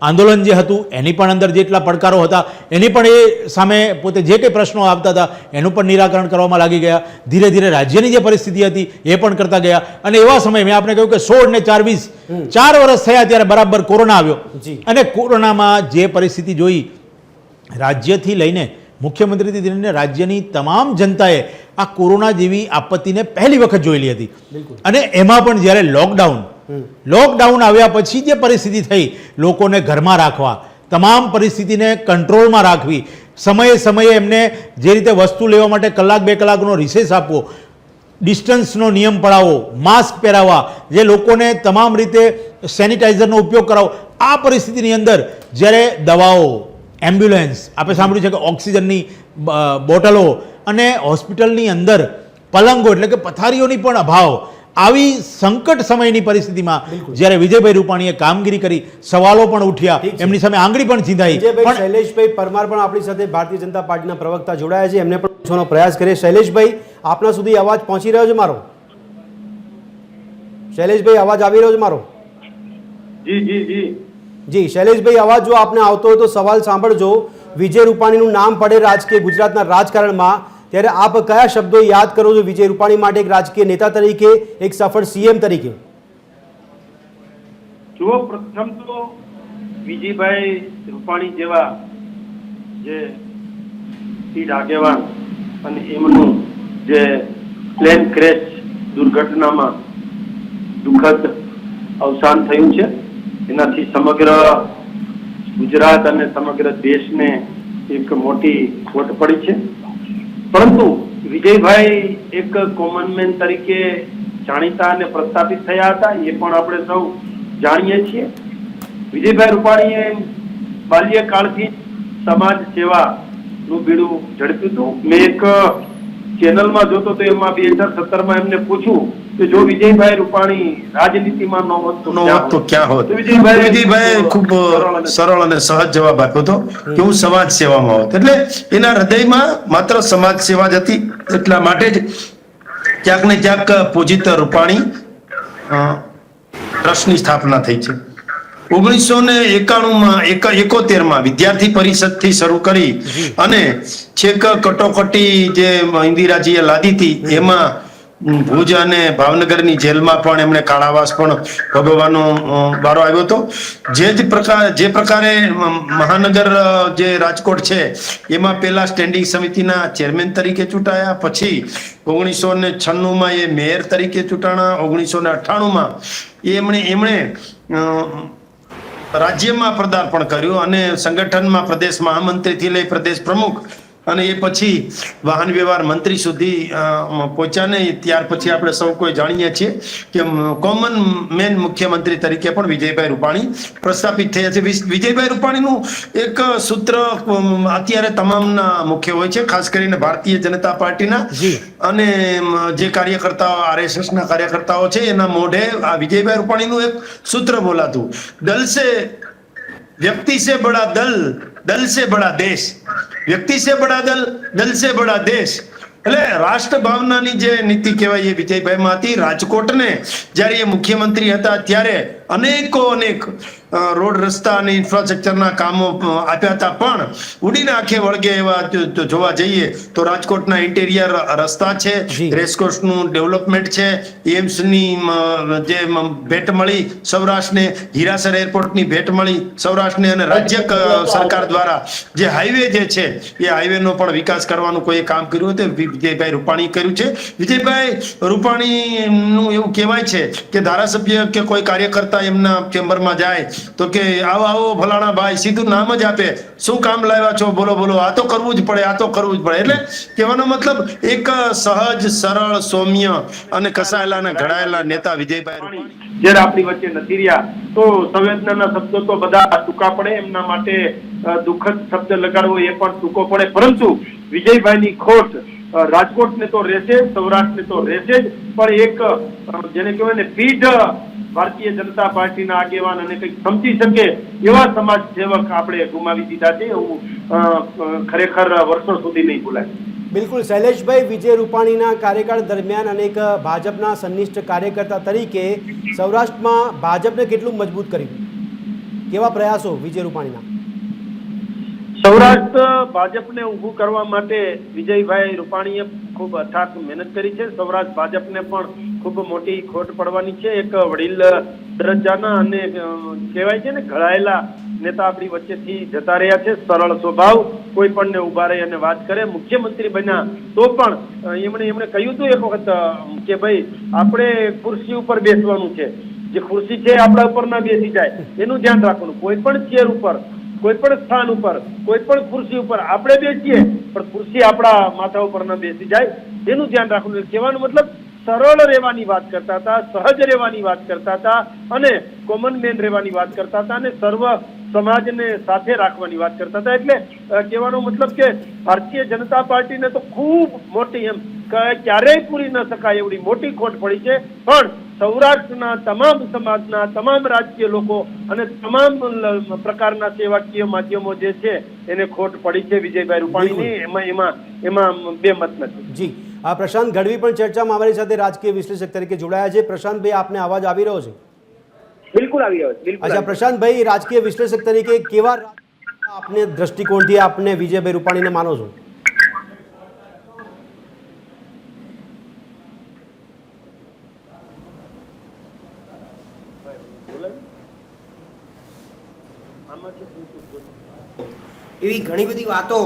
આંદોલન જે હતું એની પણ અંદર જેટલા પડકારો હતા એની પણ એ સામે પોતે જે કંઈ પ્રશ્નો આવતા હતા એનું પણ નિરાકરણ કરવામાં લાગી ગયા. ધીરે ધીરે રાજ્યની જે પરિસ્થિતિ હતી એ પણ કરતા ગયા. અને એવા સમયે મેં આપણે કહ્યું કે 16 ને 4 20 4 વર્ષ થયા ત્યારે બરાબર કોરોના આવ્યો અને કોરોનામાં જે પરિસ્થિતિ જોઈ, રાજ્યથી લઈને મુખ્યમંત્રીથી લઈને રાજ્યની તમામ જનતાએ આ કોરોના જેવી આપત્તિને પહેલી વખત જોયેલી હતી. અને એમાં પણ જ્યારે લોકડાઉન આવ્યા પછી જે પરિસ્થિતિ થઈ, લોકોને ઘરમાં રાખવા, તમામ પરિસ્થિતિને કંટ્રોલમાં રાખવી, સમયે એમને જે રીતે વસ્તુ લેવા માટે કલાક 2 કલાકનો રિસેસ આપવો, ડિસ્ટન્સનો નિયમ પડાવવો, માસ્ક પહેરાવવા, જે લોકોને તમામ રીતે સેનિટાઈઝરનો ઉપયોગ કરાવવો, આ પરિસ્થિતિની અંદર જ્યારે દવાઓ, એમ્બ્યુલન્સ, આપણે સાંભળ્યું છે કે ઓક્સિજનની બોટલો અને હોસ્પિટલની અંદર પલંગો એટલે કે પથારીઓની પણ અભાવ, આવી સંકટ સમયની પરિસ્થિતિમાં જ્યારે વિજયભાઈ રૂપાણીએ કામગીરી કરી, સવાલો પણ ઉઠ્યા, એમની સામે આંગળી પણ ચીંધાઈ. પણ શૈલેષભાઈ પરમાર પણ આપણી સાથે ભારતીય જનતા પાર્ટીના પ્રવક્તા જોડાયા છે, એમને પણ પૂછવાનો પ્રયાસ કરીએ. શૈલેષભાઈ, આપના સુધી અવાજ પહોંચી રહ્યો છે મારો? શૈલેષભાઈ, અવાજ આવી રહ્યો છે મારો? જી શૈલેષભાઈ, અવાજ જો આપને આવતો હોય તો સવાલ સાંભળજો. વિજય રૂપાણીનું નામ પડે રાજકીય ગુજરાતના રાજકારણમાં ત્યારે આપ કયા શબ્દો યાદ કરો છો વિજય રૂપાણી માટે, એક રાજકીય નેતા તરીકે, એક સફળ CM તરીકે? જુઓ, પ્રથમ તો વિજયભાઈ રૂપાણી જેવા જે સીટ આગેવાન અને એમનું જે પ્લેન ક્રેશ દુર્ઘટનામાં દુઃખદ અવસાન થયું છે, એનાથી સમગ્ર ગુજરાત અને સમગ્ર દેશને એક મોટી ખોટ પડી છે. પરંતુ વિજયભાઈ એક કોમન મેન તરીકે જાણીતા અને પ્રસ્થાપિત થયા હતા, એ પણ આપણે સૌ જાણીએ છીએ. વિજયભાઈ રૂપાણીએ બાલ્યકાળથી સમાજ સેવાનું બીડું ઝડપ્યું હતું. મેં એક ચેનલમાં જોતો તો એમાં 2017માં એમને પૂછ્યું કે જો વિજયભાઈ રૂપાણી રાજનીતિમાં ન હોત તો ક્યાં હોત? વિજયભાઈ ખૂબ સરળ અને સહજ જવાબ આપ્યો હતો કે હું સમાજ સેવામાં હોત. એટલે એના હૃદયમાં માત્ર સમાજ સેવા જ હતી. એટલા માટે જ ક્યાંક ને ક્યાંક પૂજિત રૂપાણી ટ્રસ્ટની સ્થાપના થઈ છે. 1991માં વિદ્યાર્થી પરિષદ થી શરૂ કરી અને છેક કટોકટી જે ઇન્દિરાજીએ લાદી હતી એમાં ભુજ અને ભાવનગરની જેલમાં પણ એમણે કાળાવાસ પણ ભોગવવાનો વારો આવ્યો હતો. જે પ્રકારે મહાનગર જે રાજકોટ છે એમાં પેલા સ્ટેન્ડિંગ સમિતિના ચેરમેન તરીકે ચૂંટાયા, પછી 1996માં એ મેયર તરીકે ચૂંટાણા, 1998માં એમણે રાજ્યમાં પદાર્પણ કર્યું અને સંગઠનમાં પ્રદેશ મહામંત્રીથી લઈ પ્રદેશ પ્રમુખ અને એ પછી વાહન વ્યવહાર મંત્રી સુધી પહોંચ્યા ને ત્યાર પછી આપણે સૌ કોઈ જાણીએ છીએ કે કોમન મેન મુખ્યમંત્રી તરીકે પણ વિજયભાઈ રૂપાણી પ્રસ્થાપિત થયા છે. વિજયભાઈ રૂપાણીનું એક સૂત્ર અત્યારે તમામના મુખ્ય હોય છે, ખાસ કરીને ભારતીય જનતા પાર્ટીના અને જે કાર્યકર્તાઓ RSSના કાર્યકર્તાઓ છે એના મોઢે આ વિજયભાઈ રૂપાણીનું એક સૂત્ર બોલાતું, દલ સે વ્યક્તિ સે બડા દલ સે બડા દેશ, વ્યક્તિ સે બડા દલ સે બડા દેશ. એટલે રાષ્ટ્ર ભાવનાની જે નીતિ કહેવાય એ વિજયભાઈમાં હતી. રાજકોટને જ્યારે એ મુખ્યમંત્રી હતા ત્યારે અનેક રોડ રસ્તા અને ઇન્ફ્રાસ્ટ્રક્ચરના કામો આપ્યા હતા, પણ ઉડીને આંખે વળગે એવા જોવા જઈએ તો રાજકોટના ઇન્ટેરિયર રસ્તા છે, રેસકોર્સનું ડેવલપમેન્ટ છે, એમ્સની જે ભેટ મળી સૌરાષ્ટ્રને, હીરાસર એરપોર્ટની ભેટ મળી સૌરાષ્ટ્રને, અને રાજ્ય સરકાર દ્વારા જે હાઈવે જે છે એ હાઈવેનો પણ વિકાસ કરવાનું કોઈ કામ કર્યું હતું, વિજયભાઈ રૂપાણી કર્યું છે. વિજયભાઈ રૂપાણીનું એવું કહેવાય છે કે ધારાસભ્ય કે કોઈ કાર્યકર્તા એમના ચેમ્બરમાં જાય તો કે આવો ફલાણા ભાઈ, સીધું નામ જ આપે, શું કામ લાવ્યા છો, બોલો બોલો, આ તો કરવું જ પડે, આ તો કરવું જ પડે. એટલે કહેવાનો મતલબ એક સહજ, સરળ, સૌમ્ય અને કસાયેલા અને ઘડાયેલા નેતા વિજયભાઈ રૂપાણી જ્યારે આપણી વચ્ચે નથી રહ્યા તો સંવેદનાના શબ્દો તો બધા ટૂંકા પડે, એમના માટે દુઃખદ શબ્દ લગાડવો એ પણ ટૂંકો પડે, પરંતુ વિજયભાઈની ખોટ રાજકોટને તો રહેશે, સૌરાષ્ટ્રને તો રહેશે જ, પણ એક જેને કહેવાય ને પીઢ ભારતીય જનતા પાર્ટીના આગેવાન અને કંઈક સમજી શકે એવા સમાજ સેવક આપણે ગુમાવી દીધા છે. એવું ખરેખર વર્ષો સુધી નહીં ભૂલાય. બિલકુલ શૈલેષભાઈ, વિજય રૂપાણીના કાર્યકાળ દરમિયાન અને એક ભાજપના સંનિષ્ઠ કાર્યકર્તા તરીકે સૌરાષ્ટ્રમાં ભાજપને કેટલું મજબૂત કર્યું, કેવા પ્રયાસો વિજય રૂપાણીના? સૌરાષ્ટ્ર ભાજપને ઊભું કરવા માટે વિજયભાઈ રૂપાણીએ ખૂબ અથાગ મહેનત કરી છે. સૌરાષ્ટ્ર ભાજપને પણ ખૂબ મોટી ખોટ પડવાની છે. એક વડીલ દરજ્જાના અને કહેવાય છે ને ઘડાયેલા નેતા આપણી વચ્ચેથી જતા રહ્યા છે. સરળ સ્વભાવ, કોઈ પણને ઉભા રહી અને વાત કરે. મુખ્યમંત્રી બન્યા તો પણ એમણે કહ્યું હતું એક વખત કે ભાઈ આપણે ખુરશી ઉપર બેસવાનું છે, જે ખુરશી છે આપણા ઉપર ના બેસી જાય એનું ધ્યાન રાખવાનું. કોઈ પણ ચેર ઉપર, કોઈ પણ સ્થાન ઉપર, કોઈ પણ ખુરશી ઉપર આપણે બેસીએ પણ ખુરશી આપણા માથા ઉપર ન બેસી જાય એનું ધ્યાન રાખવાનું. કહેવાનો મતલબ સરળ રહેવાની વાત કરતા હતા, સહજ રહેવાની વાત કરતા હતા અને કોમન મેન રહેવાની વાત કરતા હતા અને સર્વ સમાજને સાથે રાખવાની વાત કરતા હતા. એટલે કહેવાનો મતલબ કે ભારતીય જનતા પાર્ટીને તો ખૂબ મોટી, એમ ક્યારેય પૂરી ન શકાય એવડી મોટી ખોટ પડી છે, પણ સૌરાષ્ટ્રના તમામ સમાજના, તમામ રાજકીય લોકો અને તમામ પ્રકારના સેવાકીય માધ્યમો જે છે એને ખોટ પડી છે વિજયભાઈ રૂપાણીની. એમાં બે મત નથી. જી, આ પ્રશાંત ગઢવી પણ ચર્ચામાં અમારી સાથે રાજકીય વિશ્લેષક તરીકે જોડાયા છે. પ્રશાંતભાઈ, આપને અવાજ આવી રહ્યો છે? બિલકુલ આવી રહ્યો છે. અચ્છા પ્રશાંતભાઈ, રાજકીય વિશ્લેષક તરીકે કેવા આપને દ્રષ્ટિકોણથી આપને વિજયભાઈ રૂપાણીને માનો છો? એવી ઘણી બધી વાતો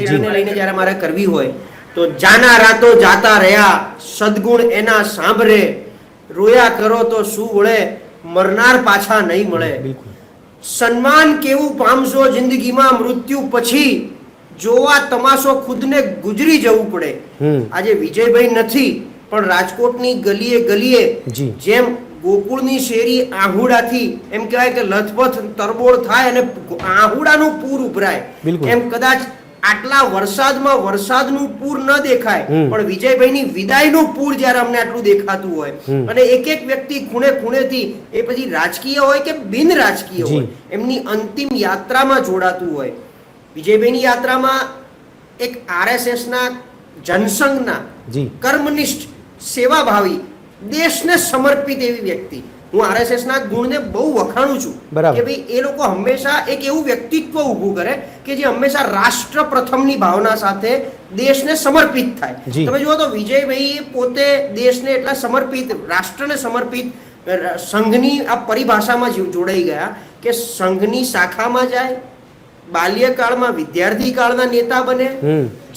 જેને લઈને જ્યારે મારે કરવી હોય તો જાના રાતો જાતા રહ્યા, સદગુણ એના સાંભળે, રોયા કરો તો શું વળે, મરનાર પાછા નહીં મળે. સન્માન કેવું પામશો જિંદગીમાં મૃત્યુ પછી, જોવા તમાશો ખુદને ગુજરી જવું પડે. આજે વિજયભાઈ નથી પણ રાજકોટની ગલીએ ગલીએ જેમ ગોકુળની શેરી આહુડાથી એમ કહેવાય કે લથપથ તરબોળ થાય અને આહુડાનું પૂર ઉભરાય, એમ કદાચ આટલા વરસાદમાં વરસાદનું પૂર ન દેખાય પણ વિજયભાઈની વિદાયનું પૂર જ્યારે અમને આટલું દેખાતું હોય અને એક એક વ્યક્તિ ખૂણે ખૂણેથી, એ પછી રાજકીય હોય કે બિન રાજકીય હોય, એમની અંતિમ યાત્રામાં જોડાતું હોય. વિજયભાઈની યાત્રામાં એક RSSના જનસંઘના કર્મનિષ્ઠ, સેવાભાવી, દેશને સમર્પિત એવી વ્યક્તિ, હું RSSના ગુણને બહુ વખાણું છું કે ભાઈ એ લોકો હંમેશા એક એવું વ્યક્તિત્વ ઊભું કરે કે જે હંમેશા રાષ્ટ્ર પ્રથમની ભાવના સાથે દેશને સમર્પિત થાય. તમે જુઓ તો વિજયભાઈ પોતે દેશને એટલા સમર્પિત, રાષ્ટ્રને સમર્પિત, સંઘની આ પરિભાષામાં જોડાઈ ગયા કે સંઘની શાખામાં જાય, બાલ્યકાળમાં વિદ્યાર્થી કાળના નેતા બને,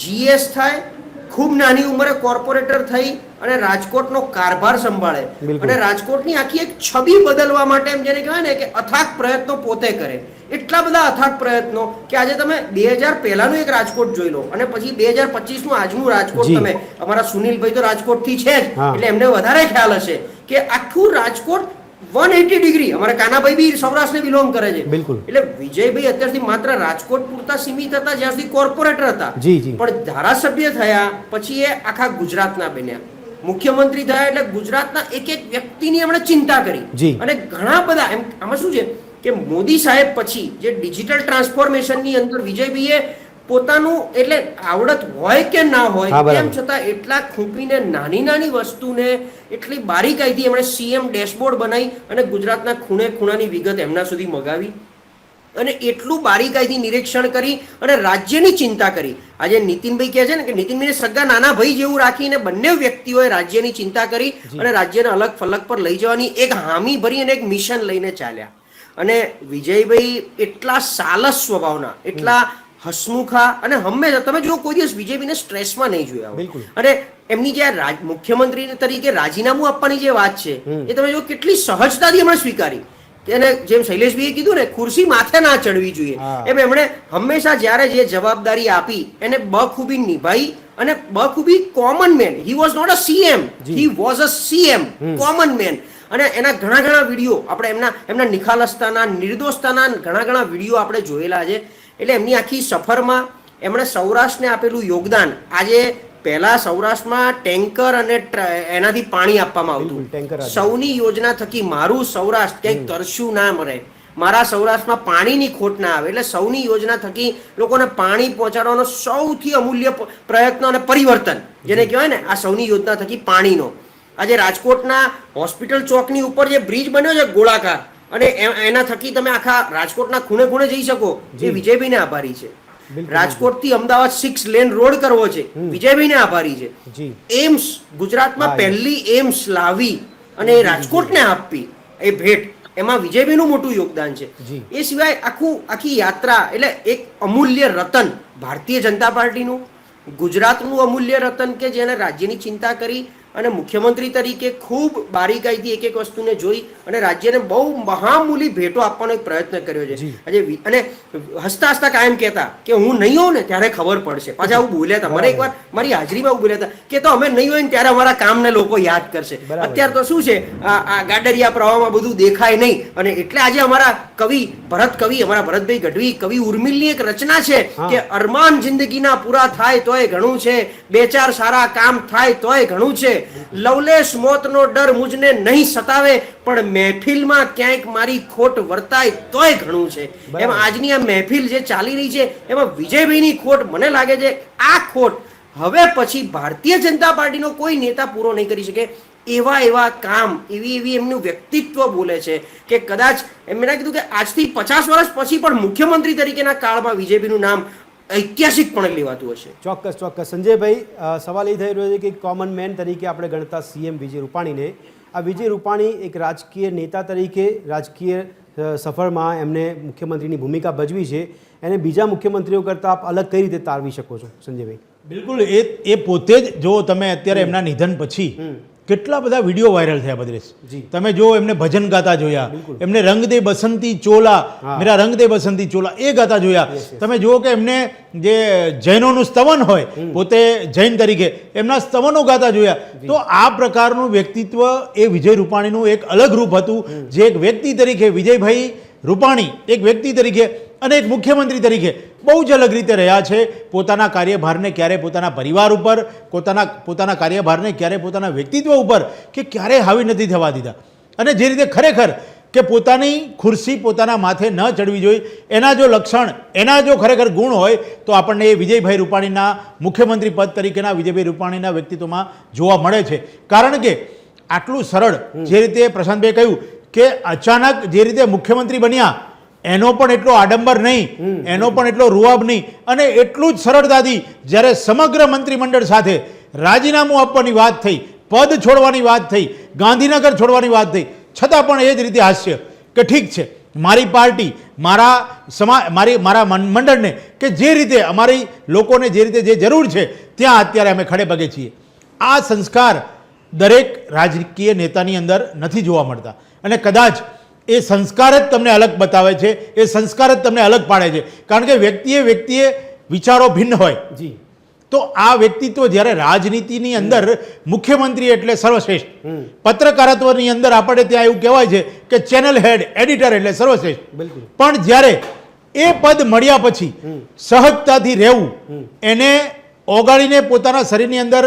GS થાય, ખૂબ નાની ઉંમરે કોર્પોરેટર થઈ અને રાજકોટનો કારભાર સંભાળે અને રાજકોટની આખી એક છબી બદલવા માટે એમ જેને કહેવાય ને કે અથાગ પ્રયત્નો પોતે કરે. એટલા બધા અથાગ પ્રયત્નો કે આજે તમે 2000 પહેલાનું એક રાજકોટ જોઈ લો અને પછી 2025નું આજનું રાજકોટ, તમે અમારા સુનિલભાઈ તો રાજકોટથી છે જ એટલે એમને વધારે ખ્યાલ હશે કે આખું રાજકોટ 180 ડિગ્રી, અમારા કાનાભાઈ બી સૌરાષ્ટ્રને બિલોંગ કરે છે. એટલે વિજયભાઈ અત્યારથી માત્ર રાજકોટ પૂરતા સીમિત હતા જ્યાં સુધી કોર્પોરેટર હતા, પણ ધારાસભ્ય થયા પછી એ આખા ગુજરાતના બન્યા. મુખ્યમંત્રી થયા એટલે ગુજરાતના એક એક વ્યક્તિની એમણે ચિંતા કરી અને ઘણા બધા એમ. આમાં શું છે કે મોદી સાહેબ પછી જે ડિજિટલ ટ્રાન્સફોર્મેશનની અંદર વિજયભાઈએ પોતાનું એટલે આવડત હોય કે ના હા, હોય બરાબર. તેમ છતાં એટલા ખૂંપીને નાની નાની વસ્તુને એટલી બારીકાઈથી એમણે સીએમ ડેશબોર્ડ બનાવી અને ગુજરાતના ખૂણે ખૂણાની વિગત એમના સુધી મગાવી અને એટલું બારીકાઈથી નિરીક્ષણ કરી અને રાજ્યની ચિંતા કરી. આજે નીતિનભાઈ કહે છે ને કે નીતિનભાઈને સગા નાના ભાઈ જેવું રાખીને બંને વ્યક્તિઓએ રાજ્યની ચિંતા કરી અને રાજ્યને અલગ ફલક પર લઈ જવાની એક હામી ભરી અને એક મિશન લઈને ચાલ્યા. અને વિજયભાઈ એટલા સાલસ સ્વભાવના, એટલા હસમુખા અને હંમેશા તમે જો કોઈ દિવસ વિજયભાઈને સ્ટ્રેસમાં નહીં જોયા હોય. બિલકુલ. અને એમની જે મુખ્યમંત્રી તરીકે રાજીનામું આપવાની જે વાત છે એ તમે જો કેટલી સહજતાથી એમણે સ્વીકારી. એને જેમ શૈલેષભાઈએ કીધું ને ખુરશી માથે ના ચડવી જોઈએ હા. એમ એમણે હંમેશા જ્યારે જે જવાબદારી આપી એને બખૂબી નિભાઈ અને બખૂબી common man. He was not a CM, he was a CM, common man. અને એના ઘણા ઘણા વિડીયો આપણે એમના નિખાલસતાના, નિર્દોષતાના ઘણા વિડીયો આપણે જોયેલા છે. એટલે એમની આખી સફરમાં એમણે સૌરાષ્ટ્રને આપેલું યોગદાન. આજે પહેલા સૌરાષ્ટ્રમાં ટેન્કર અને એનાથી પાણી આપવામાં બિલકુલ, ટેન્કર આવતું. હતું. સૌની યોજના થકી મારું સૌરાષ્ટ્ર ક્યાંય તરસ્યું ના મરે, મારા સૌરાષ્ટ્રમાં પાણીની ખોટ ના આવે, એટલે સૌની યોજના થકી લોકોને પાણી પહોંચાડવાનો સૌથી અમૂલ્ય પ્રયત્ન અને પરિવર્તન જેને કહેવાય ને આ સૌની યોજના થકી પાણીનો. આજે રાજકોટના હોસ્પિટલ ચોકની ઉપર જે બ્રિજ બન્યો છે ગોળાકાર અને એના થકી તમે આખા રાજકોટના ખૂણે ખૂણે જઈ શકો, એ વિજયભાઈને આભારી છે. બિલકુલ. રાજકોટથી અમદાવાદ 6 લેન રોડ કરવો છે, વિજયભાઈને આભારી છે. જી. એમ્સ ગુજરાતમાં હા, પહેલી એમ્સ લાવી અને એ રાજકોટને આપી એ ભેટ, એમાં વિજયભાઈનું મોટું યોગદાન છે. જી. એ સિવાય આખી યાત્રા એટલે એક અમૂલ્ય રતન ભારતીય જનતા પાર્ટીનું, ગુજરાતનું અમૂલ્ય રતન કે જેને રાજ્યની ચિંતા કરી અને મુખ્યમંત્રી તરીકે ખૂબ બારીકાઈથી એક એક વસ્તુને જોઈ અને રાજ્યને બહુ મહામૂલી ભેટો આપવાનો એક પ્રયત્ન કર્યો છે. આજે અને હસતા હસતા કાયમ કહેતા કે હું નહીં હોઉં ને ત્યારે ખબર પડશે. પાછા આવું બોલ્યા હતા મને એકવાર મારી હાજરીમાં આવું બોલ્યા હતા કે તો અમે નહીં હોય ને ત્યારે અમારા કામને લોકો યાદ કરશે. બરાબર. અત્યારે તો શું છે આ ગાડરિયા પ્રવાહમાં બધું દેખાય નહીં. અને એટલે આજે અમારા કવિ અમારા ભરતભાઈ ગઢવી કવિ ઉર્મિલની એક રચના છે કે અરમાન જિંદગીના પૂરા થાય તોય ઘણું છે, બે ચાર સારા કામ થાય તોય ઘણું છે, લવલેશ મોતનો ડર મુજને નહીં સતાવે પણ મહેફિલમાં ક્યાંક મારી ખોટ વર્તાય તોય ઘણું છે. બરાબર. એમ આજની આ મહેફિલ જે ચાલી રહી છે એમાં વિજયભાઈની ખોટ મને લાગે છે આ ખોટ હવે પછી ભારતીય જનતા પાર્ટીનો કોઈ નેતા પૂરો નહીં કરી શકે. એવા કામ, એવી એમનું વ્યક્તિત્વ બોલે છે કે કદાચ એમણે કીધું કે આજથી 50 વર્ષ પછી પણ મુખ્યમંત્રી તરીકેના કાળમાં વિજયભાઈનું નામ ઐતિહાસિકપણે લેવાતું હશે. ચોક્કસ. સંજયભાઈ, સવાલ એ થઈ રહ્યો છે કે કોમન મેન તરીકે આપણે ગણતા સીએમ વિજય રૂપાણીને, આ વિજય રૂપાણી એક રાજકીય નેતા તરીકે રાજકીય સફરમાં એમને મુખ્યમંત્રીની ભૂમિકા ભજવી છે, એને બીજા મુખ્યમંત્રીઓ કરતાં આપ અલગ કઈ રીતે તારવી શકો છો સંજયભાઈ? બિલકુલ. એ પોતે જ જો તમે અત્યારે એમના નિધન પછી કેટલા બધા વિડીયો વાયરલ થયા ભદ્રેશ. જી. તમે જો એમને ભજન ગાતા જોયા, બિલકુલ. એમને રંગ દે બસંતી ચોલા, હા. મેરા રંગ દે બસંતી ચોલા એ ગાતા જોયા. Yes. તમે જુઓ કે એમને જે જૈનોનું સ્તવન હોય, પોતે જૈન તરીકે એમના સ્તવનો ગાતા જોયા. તો આ પ્રકારનું વ્યક્તિત્વ એ વિજય રૂપાણીનું એક અલગ રૂપ હતું, જે એક વ્યક્તિ તરીકે વિજયભાઈ રૂપાણી એક વ્યક્તિ તરીકે અને એક મુખ્યમંત્રી તરીકે બહુ જ અલગ રીતે રહ્યા છે. પોતાના કાર્યભારને ક્યારે પોતાના પરિવાર ઉપર, પોતાના કાર્યભારને ક્યારે પોતાના વ્યક્તિત્વ ઉપર કે ક્યારે હાવી નથી થવા દીધા. અને જે રીતે ખરેખર કે પોતાની ખુરશી પોતાના માથે ન ચડવી જોઈએ, એના જો લક્ષણ, એના જો ખરેખર ગુણ હોય તો આપણને એ વિજયભાઈ રૂપાણીના મુખ્યમંત્રી પદ તરીકેના વિજયભાઈ રૂપાણીના વ્યક્તિત્વમાં જોવા મળે છે. કારણ કે આટલું સરળ, જે રીતે પ્રશાંતભાઈ કહ્યું કે અચાનક જે રીતે મુખ્યમંત્રી બન્યા એનો પણ એટલો આડંબર નહીં, એનો પણ એટલો રૂઆબ નહીં, અને એટલું જ સરળતાથી જ્યારે સમગ્ર મંત્રીમંડળ સાથે રાજીનામું આપવાની વાત થઈ, પદ છોડવાની વાત થઈ, ગાંધીનગર છોડવાની વાત થઈ, છતાં પણ એ જ રીતે હાસ્ય કે ઠીક છે, મારી પાર્ટી, મારા મંડળને કે જે રીતે અમારી લોકોને જે રીતે જે જરૂર છે ત્યાં અત્યારે અમે ખડે પગે છીએ. આ સંસ્કાર દરેક રાજકીય નેતાની અંદર નથી જોવા મળતા. અને કદાચ એ સંસ્કાર જ તમને અલગ બતાવે છે, એ સંસ્કાર જ તમને અલગ પાડે છે. કારણ કે વ્યક્તિએ વિચારો ભિન્ન હોય જી. તો આ વ્યક્તિત્વ જ્યારે રાજનીતિની અંદર મુખ્યમંત્રી એટલે સર્વશ્રેષ્ઠ, પત્રકારત્વની અંદર આપણે ત્યાં એવું કહેવાય છે કે ચેનલ હેડ, એડિટર એટલે સર્વશ્રેષ્ઠ. બિલકુલ. પણ જ્યારે એ પદ મળ્યા પછી સહજતાથી રહેવું, એને ઓગાળીને પોતાના શરીરની અંદર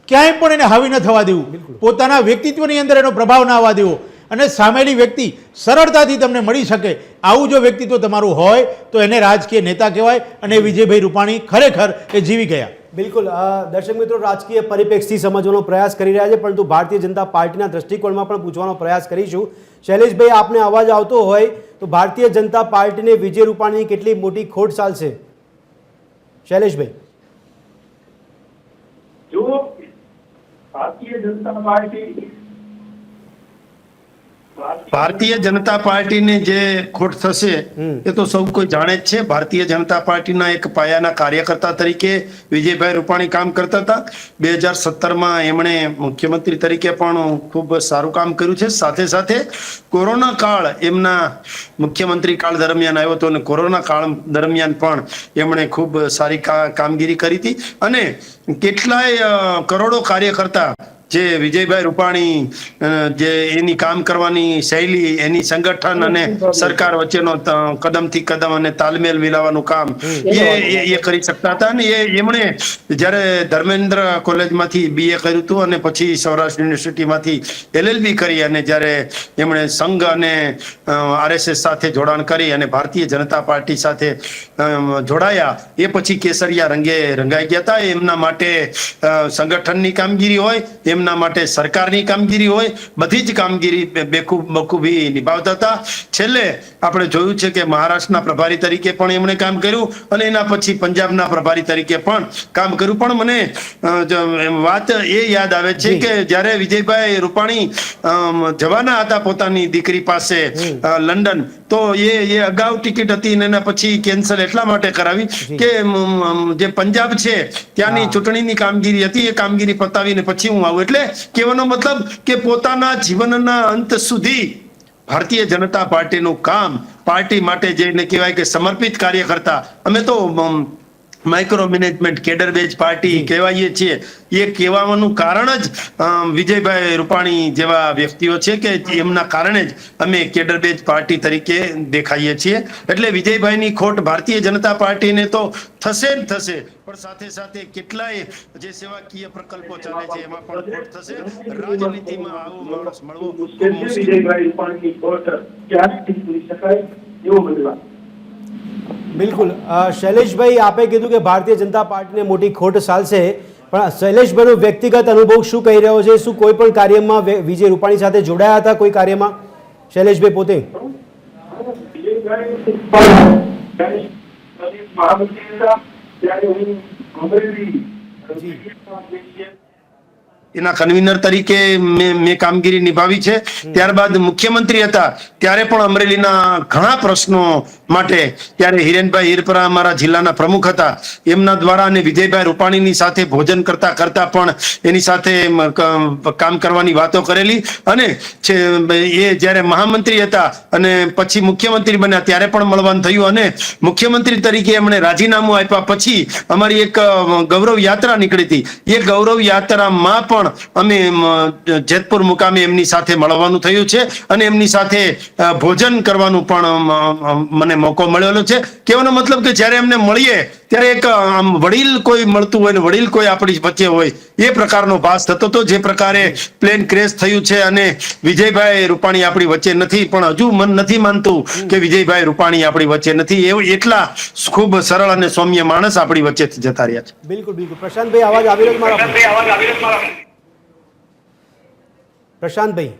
ક્યાંય પણ એને હાવી ન થવા દેવું, પોતાના વ્યક્તિત્વની અંદર એનો પ્રભાવ ના આવવા દેવો, અને સામેલી વ્યક્તિ સરળતાથી તમને મળી શકે, આવું જો વ્યક્તિત્વ તમારું હોય તો એને રાજકીય નેતા કહેવાય. અને વિજયભાઈ રૂપાણી ખરેખર એ જીવી ગયા. બિલકુલ. દર્શક મિત્રો, રાજકીય પરિપ્રેક્ષથી સમજવાનો પ્રયાસ કરી રહ્યા છે, પરંતુ ભારતીય જનતા પાર્ટીના દ્રષ્ટિકોણમાં પણ પૂછવાનો પ્રયાસ કરીશું. શૈલેષભાઈ, આપને અવાજ આવતો હોય તો ભારતીય જનતા પાર્ટીને વિજય રૂપાણીની કેટલી મોટી ખોટ ચાલશે? શૈલેષભાઈ. જો ભારતીય જનતા પાર્ટી ભારતીય જનતા પાર્ટીને જે ખોટ થશે એ તો સૌ કોઈ જાણે જ છે. ભારતીય જનતા પાર્ટીના એક પાયાના કાર્યકર્તા તરીકે વિજયભાઈ રૂપાણી કામ કરતા હતા. 2017માં એમણે મુખ્યમંત્રી તરીકે પણ ખૂબ સારું કામ કર્યું છે. સાથે સાથે કોરોના કાળ એમના મુખ્યમંત્રી કાળ દરમિયાન આવ્યો હતો અને કોરોના કાળ દરમિયાન પણ એમણે ખૂબ સારી કામગીરી કરી હતી. અને કેટલાય કરોડો કાર્યકર્તા જે વિજયભાઈ રૂપાણી જે એની કામ કરવાની શૈલી, એની સંગઠન અને સરકાર વચ્ચેનો કદમથી કદમ અને તાલમેલ મિલાવવાનું કામ એ કરી શકતા હતા. અને એમણે જ્યારે ધર્મેન્દ્ર કોલેજમાંથી BA કર્યું હતું અને પછી સૌરાષ્ટ્ર યુનિવર્સિટીમાંથી LLB કરી અને જ્યારે એમણે સંઘ અને RSS સાથે જોડાણ કરી અને ભારતીય જનતા પાર્ટી સાથે જોડાયા, એ પછી કેસરિયા રંગે રંગાઈ ગયા હતા. એમના માટે સંગઠનની કામગીરી હોય, એમના માટે સરકારની કામગીરી હોય, બધી જ કામગીરી બખૂબી નિભાવતા હતા. છેલ્લે આપણે જોયું છે કે મહારાષ્ટ્રના પ્રભારી તરીકે પણ એમણે કામ કર્યું અને એના પછી પંજાબના પ્રભારી તરીકે પણ કામ કર્યું. પણ મને વાત એ યાદ આવે છે કે જ્યારે વિજયભાઈ રૂપાણી જવાના હતા પોતાની દીકરી પાસે લંડન, તો એ અગાઉ ટિકિટ હતી અને એના પછી કેન્સલ એટલા માટે કરાવી કે જે પંજાબ છે ત્યાંની ચૂંટણીની કામગીરી હતી, એ કામગીરી પતાવીને પછી હું આવું. એટલે કહેવાનો મતલબ કે પોતાના જીવનના અંત સુધી ભારતીય જનતા પાર્ટીનું કામ, પાર્ટી માટે જેને કહેવાય કે સમર્પિત કાર્યકર્તા, અમે તો micro management cadre base party કહેવાઈએ છીએ, એ કહેવાનું કારણ જ વિજયભાઈ રૂપાણી જેવા વ્યક્તિઓ છે કે એમના કારણે જ અમે કેડર બેઝ પાર્ટી તરીકે દેખાઈએ છીએ. એટલે વિજયભાઈની ખોટ ભારતીય જનતા પાર્ટીને તો થશે જ થશે, પણ સાથે સાથે કેટલાય જે સેવાકીય પ્રકલ્પો ચાલે છે એમાં પણ ખોટ થશે. રાજનીતિમાં આવો માણસ મળવો ખૂબ મુશ્કેલ. વિજયભાઈ રૂપાણીની ખોટ ક્યારે ઠીક કરી શકાય એવું મને લાગે. બિલકુલ. શૈલેષભાઈ, આપે કીધું કે ભારતીય જનતા પાર્ટીને મોટી ખોટ ચાલશે, પણ શૈલેષભાઈનો વ્યક્તિગત અનુભવ શું કહી રહ્યો છે? શું કોઈ પણ કાર્યમાં વિજય રૂપાણી સાથે જોડાયા હતા? કોઈ કાર્યમાં શૈલેષભાઈ પોતે? એના કન્વીનર તરીકે મેં કામગીરી નિભાવી છે. ત્યારબાદ મુખ્યમંત્રી હતા ત્યારે પણ અમરેલીના ઘણા પ્રશ્નો માટે ત્યારે હિરેનભાઈ હિરપરા અમારા જિલ્લાના પ્રમુખ હતા, એમના દ્વારા અને વિજયભાઈ રૂપાણીની સાથે ભોજન કરતા કરતા પણ એની સાથે કામ કરવાની વાતો કરેલી. અને એ જ્યારે મહામંત્રી હતા અને પછી મુખ્યમંત્રી બન્યા ત્યારે પણ મળવાનું થયું. અને મુખ્યમંત્રી તરીકે એમણે રાજીનામું આપ્યા પછી અમારી એક ગૌરવ યાત્રા નીકળી હતી. એ ગૌરવ યાત્રામાં પણ અમે જેતપુર મુકામે એમની સાથે મળવાનું થયું છે અને એમની સાથે ભોજન કરવાનું પણ મને મોકો મળેલો છે. કહેવાનો મતલબ કે જ્યારે એમને મળીએ ત્યારે એક વડીલ કોઈ મળતું હોય ને વડીલ કોઈ આપણી વચ્ચે હોય એ પ્રકારનો ભાસ થતો હતો. જે પ્રકારે પ્લેન ક્રેશ થયું છે અને વિજયભાઈ રૂપાણી આપણી વચ્ચે નથી, પણ હજુ મન નથી માનતું કે વિજયભાઈ રૂપાણી આપણી વચ્ચે નથી. એવું એટલા ખૂબ સરળ અને સૌમ્ય માણસ આપણી વચ્ચેથી જતા રહ્યા છે. બિલકુલ બિલકુલ. પ્રશાંતભાઈ, અવાજ આવી રહ્યો મારા? પ્રશાંતભાઈ.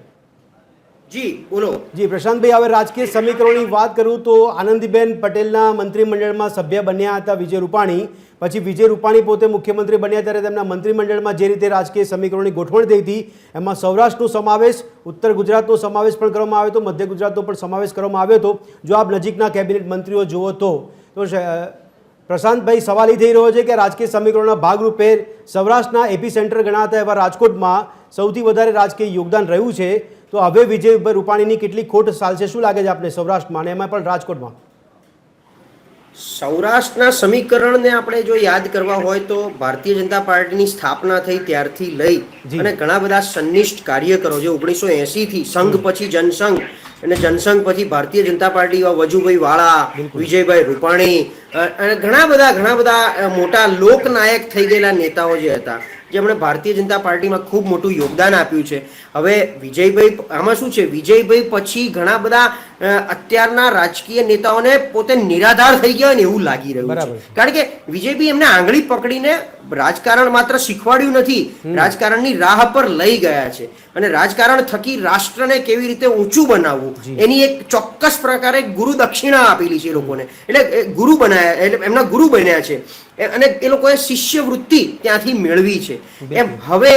જી બોલો. જી પ્રશાંતભાઈ, હવે રાજકીય સમીકરણોની વાત કરું તો આનંદીબેન પટેલના મંત્રીમંડળમાં સભ્ય બન્યા હતા વિજય રૂપાણી. પછી વિજય રૂપાણી પોતે મુખ્યમંત્રી બન્યા ત્યારે તેમના મંત્રીમંડળમાં જે રીતે રાજકીય સમીકરણોની ગોઠવણ થઈ હતી એમાં સૌરાષ્ટ્રનો સમાવેશ, ઉત્તર ગુજરાતનો સમાવેશ પણ કરવામાં આવ્યો હતો, મધ્ય ગુજરાતનો પણ સમાવેશ કરવામાં આવ્યો હતો. જો આપ નજીકના કેબિનેટ મંત્રીઓ જુઓ તો પ્રશાંતભાઈ, સવાલ એ થઈ રહ્યો છે કે રાજકીય સમીકરણોના ભાગરૂપે સૌરાષ્ટ્રના એપી સેન્ટર ગણાતા એવા રાજકોટમાં સૌથી વધારે રાજકીય યોગદાન રહ્યું છે. તો હવે વિજયભાઈ રૂપાણીની કેટલી ખોટ ચાલશે, શું લાગે છે આપને સૌરાષ્ટ્રમાં અને એમાં પણ રાજકોટમાં? સૌરાષ્ટ્રના સમીકરણને આપણે જો યાદ કરવા હોય તો ભારતીય જનતા પાર્ટીની સ્થાપના થઈ ત્યારથી લઈ અને ઘણા બધા સન્નિષ્ઠ કાર્યકરો જે 1980 થી સંઘ પછી જનસંઘ અને જનસંઘ પછી ભારતીય જનતા પાર્ટી વજુભાઈ વાળા, વિજયભાઈ રૂપાણી અને ઘણા બધા મોટા લોકનાયક થઈ ગયેલા નેતાઓ જે હતા, જેમણે ભારતીય જનતા પાર્ટીમાં ખૂબ મોટું યોગદાન આપ્યું છે. હવે વિજયભાઈ આમાં શું છે, વિજયભાઈ પછી ઘણા બધા અત્યારના રાજકીય નેતાઓને પોતે નિરાધાર થઈ ગયા હોય ને એવું લાગી રહ્યું બરાબર છે. કારણ કે વિજયભાઈ એમને આંગળી પકડીને રાજકારણ માત્ર શીખવાડ્યું નથી, રાજકારણની રાહ પર લઈ ગયા છે અને રાજકારણ થકી રાષ્ટ્રને કેવી રીતે ઊંચું બનાવવું એની એક ચોક્કસ પ્રકારે ગુરુ દક્ષિણા આપેલી છે એ લોકોને. એટલે ગુરુ બનાયા, એટલે એમના ગુરુ બન્યા છે અને એ લોકોએ શિષ્યવૃત્તિ ત્યાંથી મેળવી છે. એમ હવે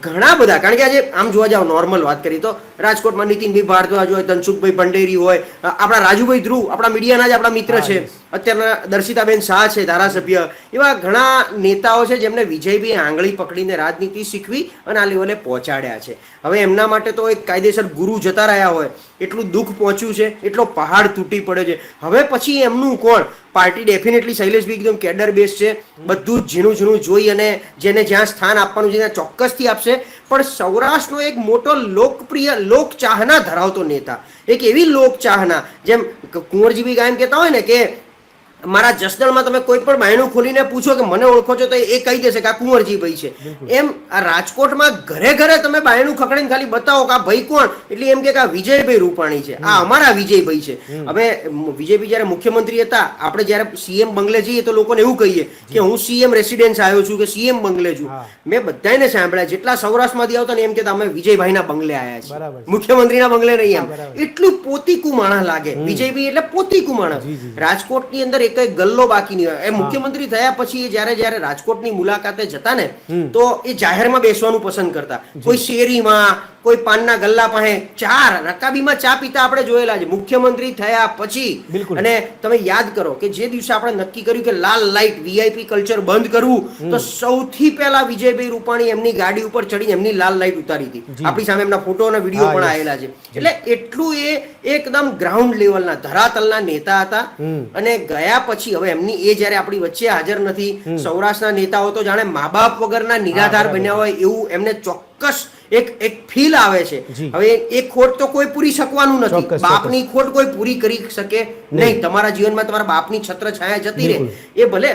ઘણા બધા, કારણ કે આજે આમ જોવા જાવ નોર્મલ વાત કરી તો રાજકોટમાં નીતિનભાઈ ભારદ્વાજ હોય, ધનસુખભાઈ ભંડેરી હોય, આપણા રાજુભાઈ ધ્રુવ આપણા મીડિયાના જ આપણા મિત્ર છે, અત્યારના દર્શિતાબેન શાહ છે ધારાસભ્ય, એવા ઘણા નેતાઓ છે જેમને વિજયભાઈ આંગળી પકડીને રાજનીતિ શીખવી અને આ લેવલે પહોંચાડ્યા છે. હવે એમના માટે તો એક કાયદેસર ગુરુ જતા રહ્યા હોય એટલું દુઃખ પહોંચ્યું છે, એટલો પહાડ તૂટી પડ્યો છે. હવે પછી એમનું કોણ? પાર્ટી ડેફિનેટલી શૈલેષભાઈ એકદમ કેડર બેઝ છે, બધું જ ઝીણું ઝીણું જોઈ અને જેને જ્યાં સ્થાન આપવાનું છે ત્યાં ચોક્કસથી આપશે. પણ સૌરાષ્ટ્રનો એક મોટો લોકપ્રિય લોકચાહના ધરાવતો નેતા, એક એવી લોકચાહના, જેમ કુંવરજીભાઈ કાયમ કહેતા હોય ને કે મારા જસદણમાં તમે કોઈ પણ બાયણું ખોલીને પૂછો કે મને ઓળખો છો તો એ કહી દેશે કે આ કુંવરજીભાઈ છે. એમ આ રાજકોટમાં ઘરે ઘરે તમે બાયણું ખખડીને ખાલી બતાવો કે આ ભાઈ કોણ, એટલે એમ કે આ વિજયભાઈ રૂપાણી છે, આ અમારા વિજયભાઈ છે. હવે વિજયભાઈ જયારે મુખ્યમંત્રી હતા, આપણે જયારે સીએમ બંગલે જઈએ તો લોકોને એવું કહીએ કે હું સીએમ રેસિડેન્સ આવ્યો છું કે સીએમ બંગલે છું. મેં બધાને સાંભળ્યા જેટલા સૌરાષ્ટ્રમાંથી આવતા ને એમ કે અમે વિજયભાઈના બંગલે આવ્યા છીએ, મુખ્યમંત્રીના બંગલે નહીં. એમ એટલું પોતીકું માણસ લાગે વિજયભાઈ, એટલે પોતીકું માણસ. રાજકોટની અંદર કઈ ગલ્લો બાકી નહીં હોય. એ મુખ્યમંત્રી થયા પછી જયારે રાજકોટની મુલાકાતે જતા ને તો એ જાહેરમાં બેસવાનું પસંદ કરતા, કોઈ શેરીમાં, કોઈ પાનના ગલ્લા પાસે, રકાબીમાં ચા પીતા આપણે જોયેલા છે મુખ્યમંત્રી થયા પછી. અને તમે યાદ કરો કે જે દિવસે આપણે નક્કી કર્યું કે લાલ લાઈટ વીઆઈપી કલ્ચર બંધ કરવું, તો સૌથી પહેલા વિજયભાઈ રૂપાણી એમની ગાડી ઉપર ચડીને એમની લાલ લાઈટ ઉતારી હતી. આપણી સામે એમના ફોટો અને વિડીયો પણ આવેલા છે. એટલે એટલું એ એકદમ ગ્રાઉન્ડ લેવલના ધરાતલના નેતા હતા. અને ગયા પછી હવે એમની એ જયારે આપણી વચ્ચે હાજર નથી, સૌરાષ્ટ્રના નેતાઓ તો જાણે મા બાપ વગરના નિરાધાર બન્યા હોય એવું એમને ચોક્કસ એક ફીલ આવે છે. હવે એ ખોટ તો કોઈ પૂરી શકવાનું નથી, બાપની ખોટ કોઈ પૂરી કરી શકે નહીં. તમારા જીવનમાં તમારા બાપની છત્ર છાયા જતી રહે, એ ભલે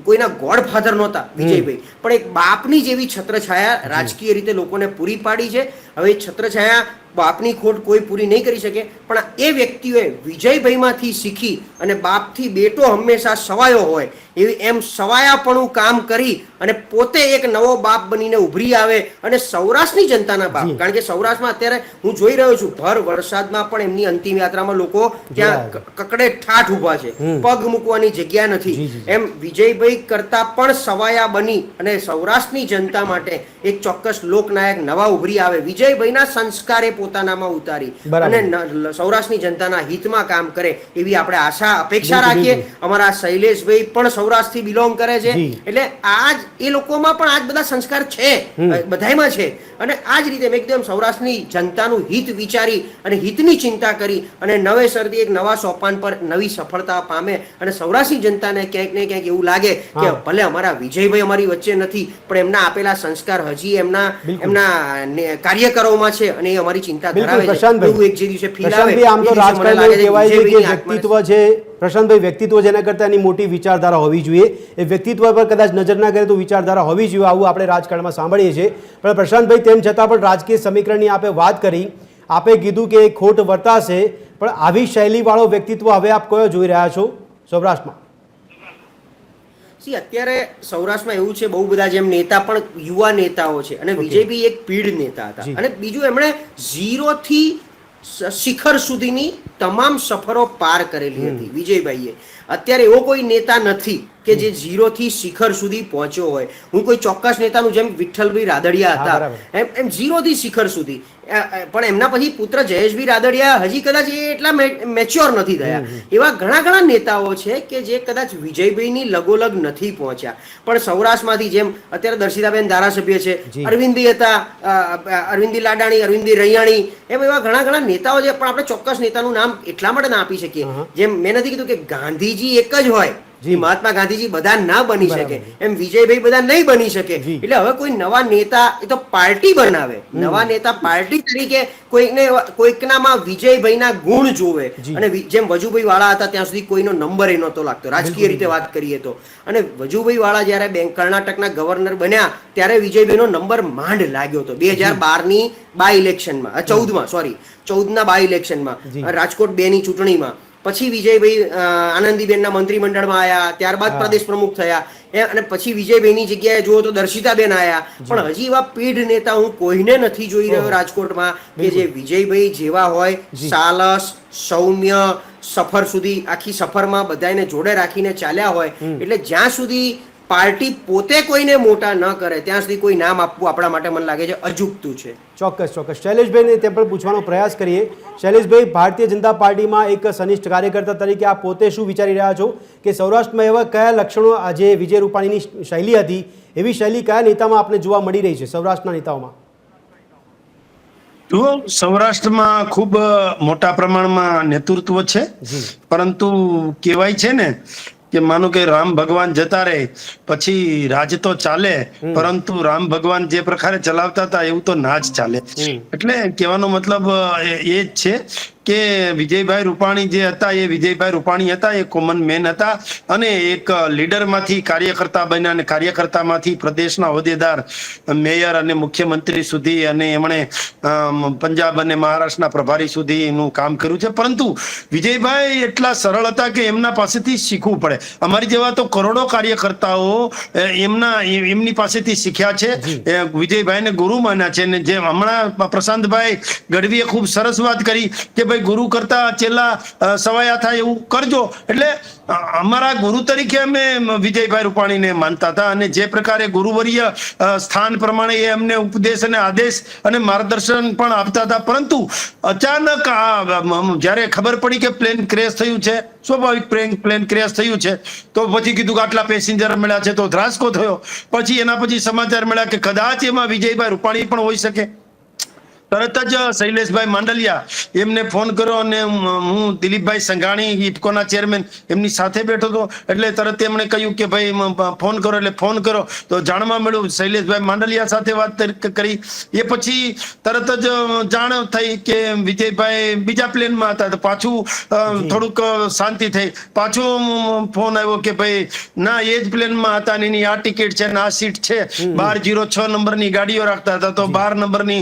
કોઈના ગોડફાધર નહોતા વિજયભાઈ, પણ એક બાપની જેવી છત્ર છાયા રાજકીય રીતે લોકોને પૂરી પાડી છે. હવે છત્ર છાયા બાપની ખોટ કોઈ પૂરી નહીં કરી શકે, પણ એ વ્યક્તિઓએ વિજયભાઈમાંથી શીખી અને બાપથી બેટો હંમેશા સવાયો હોય એવી એમ સવાયાપણું કામ કરી અને પોતે એક નવો બાપ બનીને ઉભરી આવે અને સૌરાષ્ટ્રની જનતાના બાપ. કારણ કે સૌરાષ્ટ્રમાં અત્યારે હું જોઈ રહ્યો છું ભર વરસાદમાં પણ એમની અંતિમ યાત્રામાં લોકો ત્યાં કકડે ઠાઠ ઉભા છે, પગ મૂકવાની જગ્યા નથી. એમ વિજયભાઈ કરતા પણ સવાયા બની અને સૌરાષ્ટ્રની જનતા માટે એક ચોક્કસ લોકનાયક નવા ઉભરી આવે, વિજયભાઈના સંસ્કારે પોતાનામાં ઉતારી અને સૌરાષ્ટ્રની જનતાના હિતમાં કામ કરે એવી આપણે આશા અપેક્ષા રાખીએ. અમારા શૈલેષભાઈ પણ સૌરાષ્ટ્રથી બિલોંગ કરે છે, એટલે આજ એ લોકોમાં પણ આજ બધા સંસ્કાર છે, બધાયમાં છે. અને આ જ રીતે એકદમ સૌરાષ્ટ્રની જનતાનું હિત વિચારી અને હિતની ચિંતા કરી અને નવેસરથી એક નવા સોપાન પર નવી સફળતા પામે અને સૌરાષ્ટ્રની જનતાને ક્યાંક ને ક્યાંક એવું લાગે કે ભલે અમારા વિજયભાઈ અમારી વચ્ચે નથી, પણ એમના આપેલા સંસ્કાર હજી એમના કાર્યકરોમાં છે અને એ અમારી ચિંતા ધરાવે છે. એવું એક જે દિવસે ફીલ આવે. આમ તો રાજકારણમાં કહેવાય છે કે વ્યક્તિત્વ છે પ્રશાંતભાઈ, વ્યક્તિત્વ જેના કરતાં એની મોટી વિચારધારા હોવી જોઈએ. એ વ્યક્તિત્વ પર કદાચ નજર ના કરે તો વિચારધારા હોવી જોઈએ, આવું આપણે રાજકારણમાં સાંભળીએ છીએ. પણ પ્રશાંતભાઈ, તેમ છતાં પણ રાજકીય સમીકરણની આપે વાત કરી, આપે કીધું કે ખોટ વર્તાશે, પણ આવી શૈલીવાળો વ્યક્તિત્વ હવે આપ કયો જોઈ રહ્યા છો સૌરાષ્ટ્રમાં? અત્યારે સૌરાષ્ટ્રમાં એવું છે, બહુ બધા જેમ નેતા પણ યુવા નેતાઓ છે અને વિજયભાઈ એક પીઢ નેતા હતા. અને બીજું એમણે 0 થી શિખર સુધીની તમામ સફરો પાર કરેલી હતી વિજયભાઈએ. અત્યારે એવો કોઈ નેતા નથી કે જે 0 થી શિખર સુધી પહોંચ્યો હોય. હું કોઈ ચોક્કસ નેતાનું જેમ વિઠ્ઠલભાઈ રાદડિયા હતા એમ 0 થી શિખર સુધી, પણ એમના પછી પુત્ર જયેશભાઈ રાદડિયા હજી કદાચ એટલા મેચ્યોર નથી થયા. એવા ઘણા નેતાઓ છે કે જે કદાચ વિજયભાઈની લગોલગ નથી પહોંચ્યા. પણ સૌરાષ્ટ્રમાંથી જેમ અત્યારે દર્શિતાબેન ધારાસભ્ય છે, અરવિંદભાઈ હતા, અરવિંદભાઈ લાડાણી, અરવિંદભાઈ રૈયાણી, એમ એવા ઘણા નેતાઓ છે. પણ આપણે ચોક્કસ નેતાનું નામ એટલા માટે ના આપી શકીએ, જેમ મેં નથી કીધું કે ગાંધીજી એક જ હોય એ મહાત્મા ગાંધીજી બધા ના બની શકે એમ વિજયભાઈ બધા નહીં બની શકે. એટલે હવે કોઈ નવા નેતા એ તો પાર્ટી બનાવે, નવા નેતા પાર્ટી તરીકે કોઈકનામાં વિજયભાઈના ગુણ જોવે. અને જેમ વજુભાઈ વાળા હતા ત્યાં સુધી કોઈનો નંબર એ નહોતો લાગતો રાજકીય રીતે વાત કરીએ તો. અને વજુભાઈ વાળા જયારે કર્ણાટકના ગવર્નર બન્યા ત્યારે વિજયભાઈનો નંબર માંડ લાગ્યો હતો 2012ની બાય ઇલેક્શનમાં, 14ના બાય ઇલેક્શનમાં, રાજકોટ 2 ની ચૂંટણીમાં. પછી વિજયભાઈ આનંદીબેનના મંત્રીમંડળમાં આવ્યા, ત્યારબાદ પ્રદેશ પ્રમુખ થયા, અને પછી વિજયભાઈની જગ્યાએ જુઓ તો દર્શિતાબેન આવ્યા. પણ હજી એવા પીઢ નેતા હું કોઈને નથી જોઈ રહ્યો રાજકોટમાં કે જે વિજયભાઈ જેવા હોય, સાલસ, સૌમ્ય, સફર સુધી આખી સફરમાં બધાને જોડે રાખીને ચાલ્યા હોય. એટલે જ્યાં સુધી પાર્ટી પોતે કોઈને મોટા ન કરે ત્યાં સુધી કોઈ નામ આપવું આપણા માટે મને લાગે છે અજુગતું છે. ચોક્કસ. શૈલેષભાઈને તે પણ પૂછવાનો પ્રયાસ કરીએ. શૈલેષભાઈ, ભારતીય જનતા પાર્ટીમાં એક સનિષ્ઠ કાર્યકર્તા તરીકે આપ પોતે શું વિચારી રહ્યા છો કે સૌરાષ્ટ્રમાં એવા કયા લક્ષણો આજે વિજય રૂપાણીની શૈલી હતી એવી શૈલી કયા નેતામાં આપને જોવા મળી રહી છે સૌરાષ્ટ્રના નેતાઓમાં? જુઓ, સૌરાષ્ટ્રમાં ખૂબ મોટા પ્રમાણમાં નેતૃત્વ છે, પરંતુ કહેવાય છે ને કે માનો કે રામ ભગવાન જતા રહે પછી રાજ તો ચાલે, પરંતુ રામ ભગવાન જે પ્રકારે ચલાવતા હતા એવું તો ના જ ચાલે. એટલે કહેવાનો મતલબ એ જ છે કે વિજયભાઈ રૂપાણી જે હતા એ વિજયભાઈ રૂપાણી હતા, એ કોમન મેન હતા અને એક લીડરમાંથી કાર્યકર્તા બન્યા અને કાર્યકર્તામાંથી પ્રદેશના હોદ્દેદાર, મેયર અને મુખ્યમંત્રી સુધી, અને એમણે પંજાબ અને મહારાષ્ટ્રના પ્રભારી સુધીનું કામ કર્યું છે. પરંતુ વિજયભાઈ એટલા સરળ હતા કે એમના પાસેથી શીખવું પડે. અમારી જેવા તો કરોડો કાર્યકર્તાઓ એમની પાસેથી શીખ્યા છે, વિજયભાઈને ગુરુ માન્યા છે. અને જેમ હમણાં પ્રશાંતભાઈ ગઢવીએ ખૂબ સરસ વાત કરી કે ભાઈ ગુરુ કરતા ચેલા સવાયા થાય એવું કરજો. એટલે અમારા ગુરુ તરીકે અમે વિજયભાઈ રૂપાણીને માનતા હતા અને જે પ્રકારે ગુરુવર્ય સ્થાન પ્રમાણે એ અમને ઉપદેશ અને આદેશ અને માર્ગદર્શન પણ આપતા હતા. પરંતુ અચાનક જ્યારે ખબર પડી કે પ્લેન ક્રેશ થયું છે, સ્વાભાવિક પ્લેન ક્રેશ થયું છે, તો પછી કીધું કે આટલા પેસેન્જર મળ્યા છે તો ધ્રાસકો થયો. પછી એના પછી સમાચાર મળ્યા કે કદાચ એમાં વિજયભાઈ રૂપાણી પણ હોઈ શકે. તરત જ શૈલેષભાઈ માંડલિયા એમને ફોન કર્યો અને હું દિલીપભાઈ સંઘાણી ઇફકોના ચેરમેન એમની સાથે બેઠો હતો. એટલે તરત એમણે કહ્યું કે ભાઈ ફોન કરો. એટલે ફોન કરો તો જાણવા મળ્યું, શૈલેષભાઈ માંડલિયા સાથે વાત કરી. એ પછી તરત જ જાણ થઈ કે વિજયભાઈ બીજા પ્લેનમાં હતા. તો પાછું થોડુંક શાંતિ થઈ. પાછો ફોન આવ્યો કે ભાઈ ના, એ જ પ્લેનમાં હતા, એની આ ટિકિટ છે ને આ સીટ છે. 1206 નંબરની ગાડીઓ રાખતા હતા, તો 12 નંબરની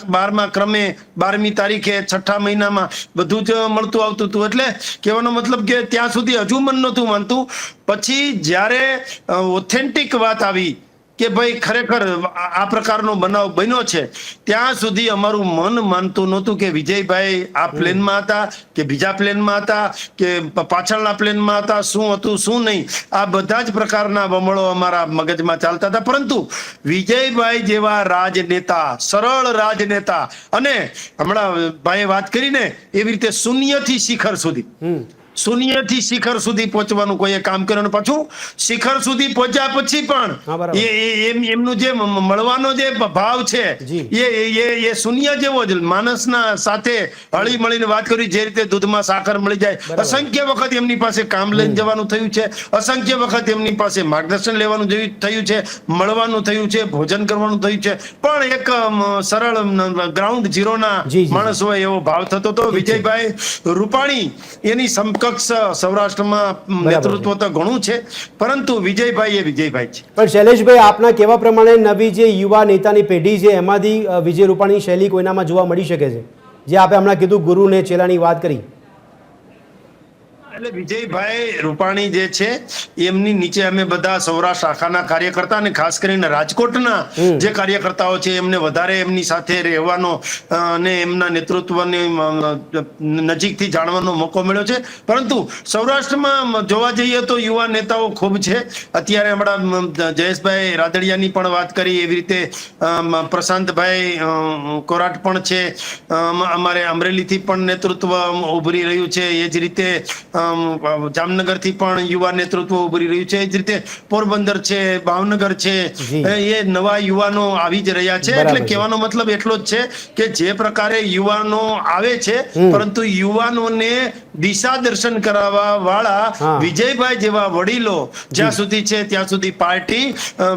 12મા ક્રમે 12મી તારીખે 6ઠા મહિનામાં બધું જ મળતું આવતું હતું. એટલે કહેવાનો મતલબ કે ત્યાં સુધી હજુ મન નહોતું માનતું. પછી જ્યારે ઓથેન્ટિક વાત આવી કે ભાઈ ખરેખર આ પ્રકારનો બનાવ બન્યો છે, ત્યાં સુધી અમારું મન માનતું નહોતું કે વિજયભાઈ આ પ્લેનમાં હતા કે બીજા પ્લેનમાં હતા કે પાછળના પ્લેનમાં હતા, શું હતું શું નહીં, આ બધા જ પ્રકારના વમળો અમારા મગજમાં ચાલતા હતા. પરંતુ વિજયભાઈ જેવા રાજનેતા, સરળ રાજનેતા, અને હમણાં ભાઈએ વાત કરીને એવી રીતે શૂન્યથી શિખર સુધી, શૂન્યથી શિખર સુધી પહોંચવાનું કોઈએ કામ કર્યું. પાછું શિખર સુધી પહોંચ્યા પછી પણ એમનું જે મળવાનો જે ભાવ છે એ શૂન્ય જેવો જ. માણસના સાથે હળી મળીને વાત કરી, જે રીતે દૂધમાં સાકર મળી જાય. અસંખ્ય વખત એમની પાસે કામ લઈને જવાનું થયું છે, અસંખ્ય વખત એમની પાસે માર્ગદર્શન લેવાનું થયું છે, મળવાનું થયું છે, ભોજન કરવાનું થયું છે. પણ એક સરળ ગ્રાઉન્ડ ઝીરોના માણસ હોય એવો ભાવ થતો હતો. વિજયભાઈ રૂપાણી એની સૌરાષ્ટ્રમાં નેતૃત્વ તો ઘણું છે, પરંતુ વિજયભાઈ એ વિજયભાઈ છે. પણ શૈલેષભાઈ, આપના કહેવા પ્રમાણે નવી જે યુવા નેતાની પેઢી છે એમાંથી વિજય રૂપાણીની શૈલી કોઈનામાં જોવા મળી શકે છે, જે આપણે હમણાં કીધું ગુરુ ને ચેલાની વાત કરી? એટલે વિજયભાઈ રૂપાણી જે છે એમની નીચે અમે બધા સૌરાષ્ટ્ર આખાના કાર્યકર્તા અને ખાસ કરીને રાજકોટના જે કાર્યકર્તાઓ છે એમને વધારે એમની સાથે રહેવાનો અને એમના નેતૃત્વની નજીકથી જાણવાનો મોકો મળ્યો છે. પરંતુ સૌરાષ્ટ્રમાં જોવા જઈએ તો યુવા નેતાઓ ખૂબ છે. અત્યારે હમણાં જયેશભાઈ રાદડિયાની પણ વાત કરી, એવી રીતે પ્રશાંતભાઈ કોરાટ પણ છે. અમારે અમરેલીથી પણ નેતૃત્વ ઉભરી રહ્યું છે. એ જ રીતે જામનગરથી પણ યુવા નેતૃત્વ ઉભરી રહ્યું છે. એ જ રીતે પોરબંદર છે, ભાવનગર છે, એ નવા યુવાનો આવી જ રહ્યા છે. એટલે કહેવાનો મતલબ એટલો જ છે કે જે પ્રકારે યુવાનો આવે છે, પરંતુ યુવાનોને દિશા દર્શન કરાવવા વાળા હા. વિજયભાઈ જેવા વડીલો જ્યાં સુધી છે ત્યાં સુધી પાર્ટી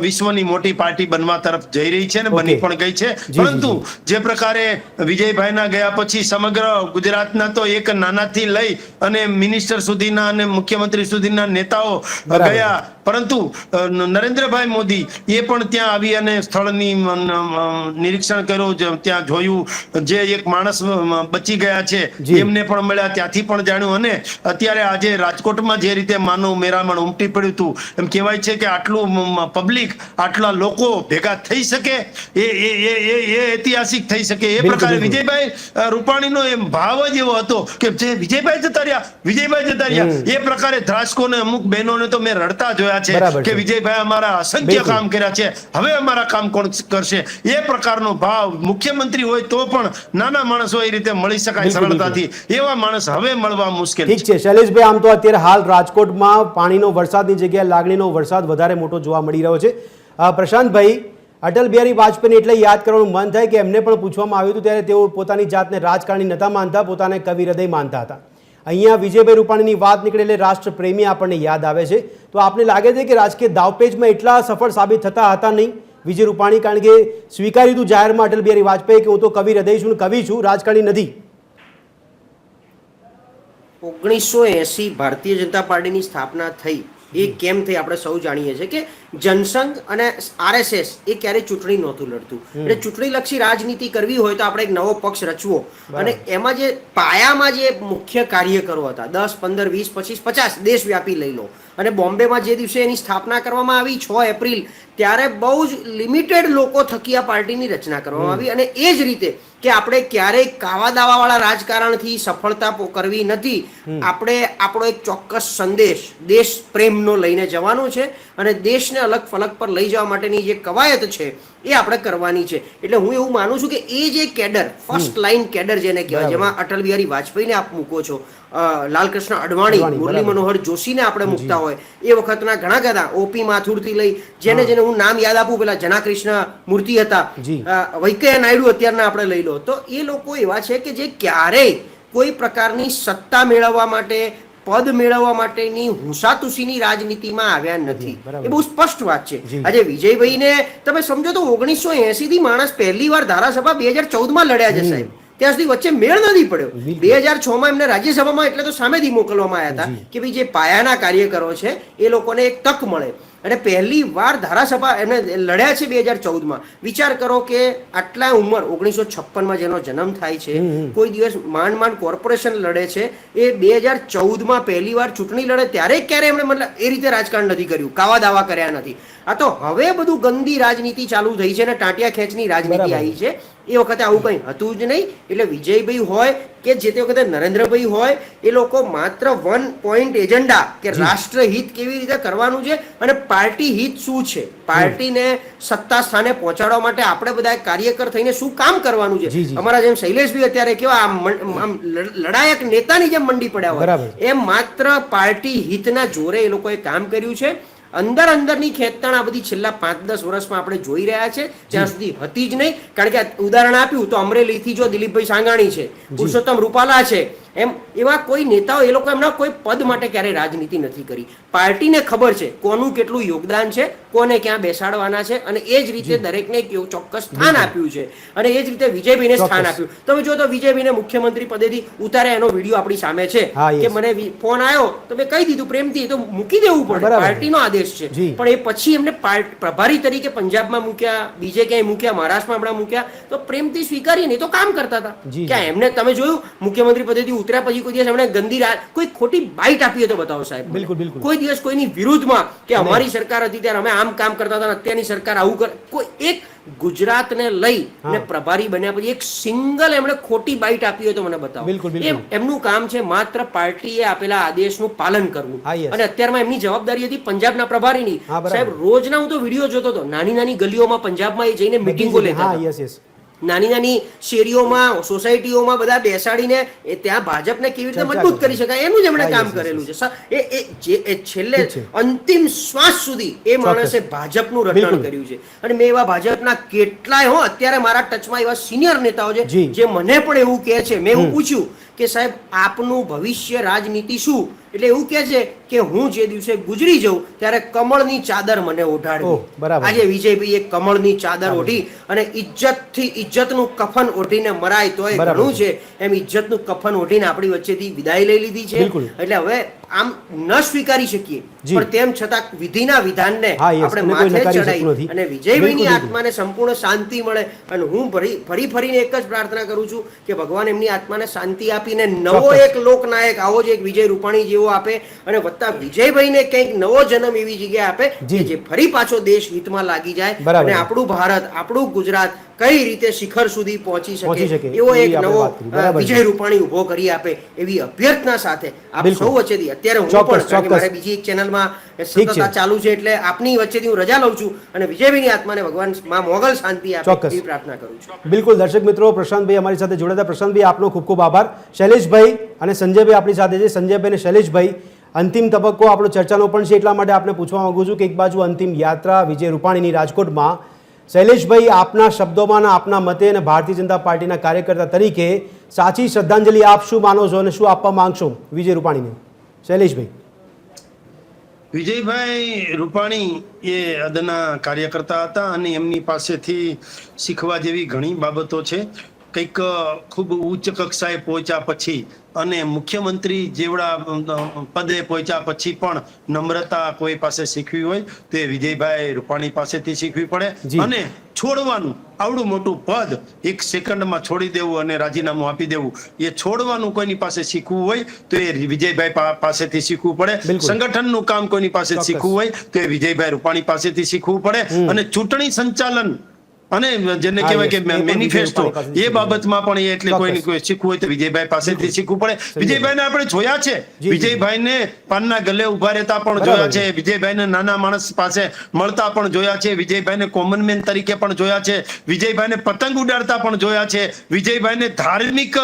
વિશ્વની મોટી પાર્ટી બનવા તરફ જઈ રહી છે અને ઓકે. બની પણ ગઈ છે. જી, પરંતુ જે પ્રકારે વિજયભાઈના ગયા પછી સમગ્ર ગુજરાતના તો એક નાનાથી લઈ અને મિનિસ્ટર સુધીના અને મુખ્યમંત્રી સુધીના નેતાઓ બરાબર. ગયા, પરંતુ નરેન્દ્રભાઈ મોદી એ પણ ત્યાં આવી અને સ્થળની નિરીક્ષણ કર્યું, ત્યાં જોયું, જે એક માણસ બચી ગયા છે જી. એમને પણ મળ્યા, ત્યાંથી પણ જાણ્યું. અને અત્યારે આજે રાજકોટમાં જે રીતે માનવ મેરામણ ઉમટી પડ્યું હતું, એમ કહેવાય છે કે આટલું પબ્લિક, આટલા લોકો ભેગા થઈ શકે એ ઐતિહાસિક થઈ શકે. એ બિલકુલ, પ્રકારે બિલકુલ. વિજયભાઈ રૂપાણીનો એમ ભાવ જ એવો હતો કે જે વિજયભાઈ જતા રહ્યા એ પ્રકારે ધ્રાસકોને અમુક બહેનોને તો મેં રડતા જોયા છે બરાબર છે. કે વિજયભાઈ અમારા અસંખ્ય બિલકુલ. કામ કર્યા છે, હવે અમારા કામ કોણ કરશે? એ પ્રકારનો ભાવ મુખ્યમંત્રી હોય તો પણ નાના માણસ હોય એ રીતે મળી શકાય બિલકુલ, સરળતાથી, એવા માણસ હવે મળવા મુશ્કેલ ઠીક છે શૈલેષભાઈ, આમ તો અત્યારે હાલ રાજકોટમાં પાણીનો વરસાદની જગ્યાએ લાગણીનો વરસાદ વધારે મોટો જોવા મળી રહ્યો છે. પ્રશાંતભાઈ, અટલ બિહારી વાજપેયીને એટલે યાદ કરવાનું મન થાય કે એમને પણ પૂછવામાં આવ્યું હતું ત્યારે તેઓ પોતાની જાતને રાજકારણી નહોતા માનતા, પોતાને કવિ હૃદય માનતા હતા. અહીંયા વિજયભાઈ રૂપાણીની વાત નીકળે એટલે રાષ્ટ્રપ્રેમી આપણને યાદ આવે છે. તો આપને લાગે છે કે રાજકીય દાવપેચમાં એટલા સફળ સાબિત થતા હતા નહીં વિજય રૂપાણી, કારણ કે સ્વીકાર્યું હતું જાહેરમાં અટલ બિહારી વાજપેયી કે હું તો કવિ હૃદય છું, કવિ છું, રાજકારણી નથી. 1980 ભારતીય જનતા પાર્ટીની સ્થાપના થઈ. એ કેમ થઈ આપણે સૌ જાણીએ છીએ કે જનસંઘ અને RSS એ ક્યારેય ચૂંટણી નહોતું લડતું. એટલે ચૂંટણીલક્ષી રાજનીતિ કરવી હોય તો આપણે એક નવો પક્ષ રચવો, અને એમાં જે પાયામાં જે મુખ્ય કાર્યકરો હતા 10, 15, 20, 25, 50 દેશવ્યાપી લઈ લો. અને બોમ્બેમાં જે દિવસે એની સ્થાપના કરવામાં આવી 6 એપ્રિલ, ત્યારે બહુ જ લિમિટેડ લોકો થકી આ પાર્ટીની રચના કરવામાં આવી. અને એ જ રીતે કે આપણે ક્યારેય કાવા દાવાવાળા રાજકારણથી સફળતા કરવી નથી. આપણે આપણો એક ચોક્કસ સંદેશ દેશ પ્રેમનો લઈને જવાનો છે, અને દેશને અલગ ફલક પર લઈ જવા માટેની જે કવાયત છે એ આપણે કરવાની છે. એટલે હું એવું માનું છું કે એ જે કેડર, ફર્સ્ટ લાઇન કેડર જેને કહેવાય, જેમાં અટલ બિહારી વાજપેયીને આપ મૂકો છો, લાલકૃષ્ણ અડવાણી, મુરલી મનોહર જોશીને આપણે મૂકતા હોય, એ વખતના ઘણા બધા OP માથુરથી લઈ જેને હું નામ યાદ આપું, પેલા જનાકૃષ્ણ મૂર્તિ હતા, વૈંકૈયા નાયડુ અત્યારના આપણે લઈ લો, તો એ લોકો એવા છે કે જે ક્યારેય કોઈ પ્રકારની સત્તા મેળવવા માટે, પદ મેળવવા માટેની હુંસાતુસીની રાજનીતિમાં આવ્યા નથી. એ બહુ સ્પષ્ટ વાત છે. આજે વિજયભાઈને તમે સમજો તો 1980 થી માણસ પહેલી વાર ધારાસભા 2014માં લડ્યા છે સાહેબ, ત્યાં સુધી વચ્ચે મેળ નથી પડ્યો. 2006માં એમને રાજ્યસભામાં એટલે તો સામેથી મોકલવામાં આવ્યા હતા કે ભાઈ જે પાયાના કાર્યકરો છે એ લોકોને એક તક મળે. અને પહેલી વાર ધારાસભા એમને લડ્યા છે 2014માં. વિચાર કરો કે આટલા ઉંમર 1956માં જેનો જન્મ થાય છે, કોઈ દિવસ માંડ માંડ કોર્પોરેશન લડે છે, એ 2014માં પહેલી વાર ચૂંટણી લડે ત્યારે ક્યારે એમણે મતલબ એ રીતે રાજકારણ નથી કર્યું, કાવા દાવા કર્યા નથી. આ તો હવે બધું ગંદી રાજનીતિ ચાલુ થઈ છે અને ટાંટિયા ખેંચની રાજનીતિ આવી છે. એ વખતે આવું કંઈ હતું જ નહીં. એટલે વિજયભાઈ હોય કે જે તે વખતે નરેન્દ્રભાઈ હોય, એ લોકો માત્ર વન પોઈન્ટ એજન્ડા કે રાષ્ટ્રહિત કેવી રીતે કરવાનું છે અને પાર્ટી હિત શું છે, પાર્ટીને સત્તા સ્થાને પહોંચાડવા માટે આપણે બધા કાર્યકર થઈને શું કામ કરવાનું છે. અમારા જેમ શૈલેષભાઈ અત્યારે કેવા આમ લડાયક નેતાની જેમ મંડી પડ્યા હોય, એમ માત્ર પાર્ટી હિતના જોરે એ લોકોએ કામ કર્યું છે. અંદરની ખેંચતાણ આ બધી છેલ્લા 5-10 વર્ષમાં આપણે જોઈ રહ્યા છે, ત્યાં સુધી હતી જ નહીં. કારણ કે ઉદાહરણ આપ્યું તો અમરેલીથી જો દિલીપભાઈ સાંગાણી છે, પુરુષોત્તમ રૂપાલા છે, એમ એવા કોઈ નેતાઓ, એ લોકો એમના કોઈ પદ માટે ક્યારેય રાજનીતિ નથી કરી. પાર્ટીને ખબર છે કોનું કેટલું યોગદાન છે, કોને ક્યાં બેસાડવાના છે, અને એ જ રીતે દરેકને એક ચોક્કસ સ્થાન આપ્યું છે. અને એ જ રીતે વિજયભાઈને સ્થાન આપ્યું. તમે જો તો વિજયભાઈને મુખ્યમંત્રી પદેથી ઉતારે એનો વિડીયો આપણી સામે છે કે મને ફોન આવ્યો તો મેં કહી દીધું પ્રેમથી, તો મૂકી દેવું પડે, પાર્ટીનો આદેશ છે. પણ એ પછી એમને પ્રભારી તરીકે પંજાબમાં મૂક્યા, બીજે ક્યાંય મૂક્યા, મહારાષ્ટ્રમાં હમણાં મૂક્યા, તો પ્રેમથી સ્વીકારી નહીં તો કામ કરતા હતા. ક્યાં એમને તમે જોયું મુખ્યમંત્રી પદેથી ઉતર્યા પછી કોઈ દિવસ એમણે ગંદી કોઈ ખોટી બાઇટ આપી હોય તો બતાવો સાહેબ. કોઈ દિવસ કોઈની વિરુદ્ધમાં કે અમારી સરકાર હતી ત્યારે અમે આમ કામ કરતા હતા, અત્યારની સરકાર આવું કરે, કોઈ એક ગુજરાતને લઈ ને પ્રભારી બન્યા પછી એક સિંગલ એમણે ખોટી બાઇટ આપી હોય તો મને બતાવો. એમનું કામ છે માત્ર પાર્ટીએ આપેલા આદેશનું પાલન કરવું. અને અત્યારમાં એમની જવાબદારી હતી પંજાબના પ્રભારીની. સાહેબ રોજના હું તો વિડીયો જોતો હતો, નાની નાની ગલીઓમાં પંજાબમાં એ જઈને મીટિંગો લેતા. નાની નાની શેરીઓમાં સોસાયટીઓમાં બધા બેસાડીને એ ત્યાં ભાજપને કેવી રીતે ચર્ચા મજબૂત કરી કરશે. શકાય એનું જ એમણે હા, કામ yes, yes, કરેલું છે. એ છેલ્લે ઠીક છે. અંતિમ શ્વાસ સુધી એ માણસે ભાજપનું રટણ બિલકુલ. કર્યું છે. અને મેં એવા ભાજપના કેટલાય અત્યારે મારા ટચમાં એવા સિનિયર નેતાઓ છે જી. જે મને પણ એવું કહે છે. મેં એવું પૂછ્યું કે સાહેબ આપનું ભવિષ્ય રાજનીતિ શું? એટલે એવું કહે છે કે હું જે દિવસે ગુજરી જાઉં ત્યારે કમળની ચાદર મને ઓહ, ઓઢાડવી. બરાબર. આજે વિજયભાઈ એક કમળની ચાદર ઓઢી અને ઇજ્જતનું કફન ઓઢીને મરાય તોય બરાબર ઘણું છે એમ ઇજ્જતનું કફન ઓઢીને આપણી વચ્ચેથી વિદાય લઈ લીધી છે. બિલકુલ. એટલે હવે આમ ન સ્વીકારી શકીએ જી. પણ તેમ છતાં વિધિના વિધાનને હા, yes, આપણે એને કોઈ માથે નકારી ચડાવી શકતું નથી. અને વિજયભાઈની બિલકુલ, બિલકુલ. આત્માને સંપૂર્ણ શાંતિ મળે. અને હું ફરીને એક જ પ્રાર્થના કરું છું કે ભગવાન એમની આત્માને શાંતિ આપીને નવો ચોક્કસ. એક લોકનાયક આવો જ એક વિજય રૂપાણી જેવો આપે અને વત્તા વિજયભાઈને કંઈક નવો જન્મ એવી જગ્યાએ આપે જી. કે જે ફરી પાછો દેશ હિતમાં લાગી જાય બરાબર. અને આપણું ભારત આપણું ગુજરાત કઈ રીતે શિખર સુધી પહોંચી પહોંચી શકે. શકે એવો એવી એક આપણે નવો વાત કરી. બરાબર છે. વિજય રૂપાણી ઉભો કરી આપે એવી અભ્યર્થના સાથે આપ બિલકુલ. સૌ વચ્ચેથી અત્યારે હું ચોક્કસ, પણ કારણ કે ચોક્કસ. મારે બીજી એક ચેનલમાં ઠીક સતત છે. આ ચાલુ છે એટલે આપની વચ્ચેથી હું રજા લઉં છું અને વિજયભાઈની આત્માને ભગવાન માં મોગલ શાંતિ આપે ચોક્કસ. એવી પ્રાર્થના કરું છું. બિલકુલ દર્શક મિત્રો, પ્રશાંતભાઈ અમારી સાથે જોડાતા. પ્રશાંતભાઈ આપનો ખૂબ ખૂબ આભાર. શૈલેષભાઈ અને સંજયભાઈ આપણી સાથે છે. સંજયભાઈ અને શૈલેષભાઈ, અંતિમ તબક્કો આપણો ચર્ચાનો પણ છે એટલા માટે આપણે પૂછવા માંગુ છું કે એક બાજુ અંતિમ યાત્રા વિજય રૂપાણીની રાજકોટમાં, શૈલેષભાઈ આપના શબ્દોમાં અને આપના મતે અને ભારતીય જનતા પાર્ટીના કાર્યકર્તા તરીકે સાચી શ્રદ્ધાંજલિ આપ શું માનો છો અને શું આપવા માંગશો વિજય રૂપાણીને? શૈલેષભાઈ. વિજયભાઈ રૂપાણી એ અદના કાર્યકર્તા હતા અને એમની પાસેથી શીખવા જેવી ઘણી બાબતો છે. કંઈક ખૂબ ઉચ્ચ કક્ષાએ પહોંચ્યા પછી અને મુખ્યમંત્રી જેવડા પદે પહોંચ્યા પછી પણ નમ્રતા કોઈ પાસે શીખવી હોય તો એ વિજયભાઈ રૂપાણી પાસેથી શીખવી પડે. જી. અને છોડવાનું આવડું મોટું પદ એક સેકન્ડમાં છોડી દેવું અને રાજીનામું આપી દેવું એ છોડવાનું કોઈની પાસે શીખવું હોય તો એ વિજયભાઈ પાસેથી શીખવું પડે. બિલકુલ. સંગઠનનું કામ કોઈની પાસે ચોક્કસ. શીખવું હોય તો એ વિજયભાઈ રૂપાણી પાસેથી શીખવું પડે. અને ચૂંટણી સંચાલન અને જેને હા, કહેવાય yes. કે એ પણ મેનિફેસ્ટો વિજય રૂપાણી પાસેથી એ બાબતમાં પણ એ એટલે ચોક્કસ. કોઈ શીખવું હોય તો વિજયભાઈ પાસેથી શીખવું પડે. વિજયભાઈને આપણે જોયા છે. જી. વિજયભાઈને પાનના ગલે ઉભા રહેતા પણ બરાબર જોયા છે. છે. વિજયભાઈને નાના માણસ પાસે મળતા પણ જોયા છે. વિજયભાઈને કોમન મેન તરીકે પણ જોયા છે. વિજયભાઈને પતંગ ઉડાડતા પણ જોયા છે. વિજયભાઈને ધાર્મિક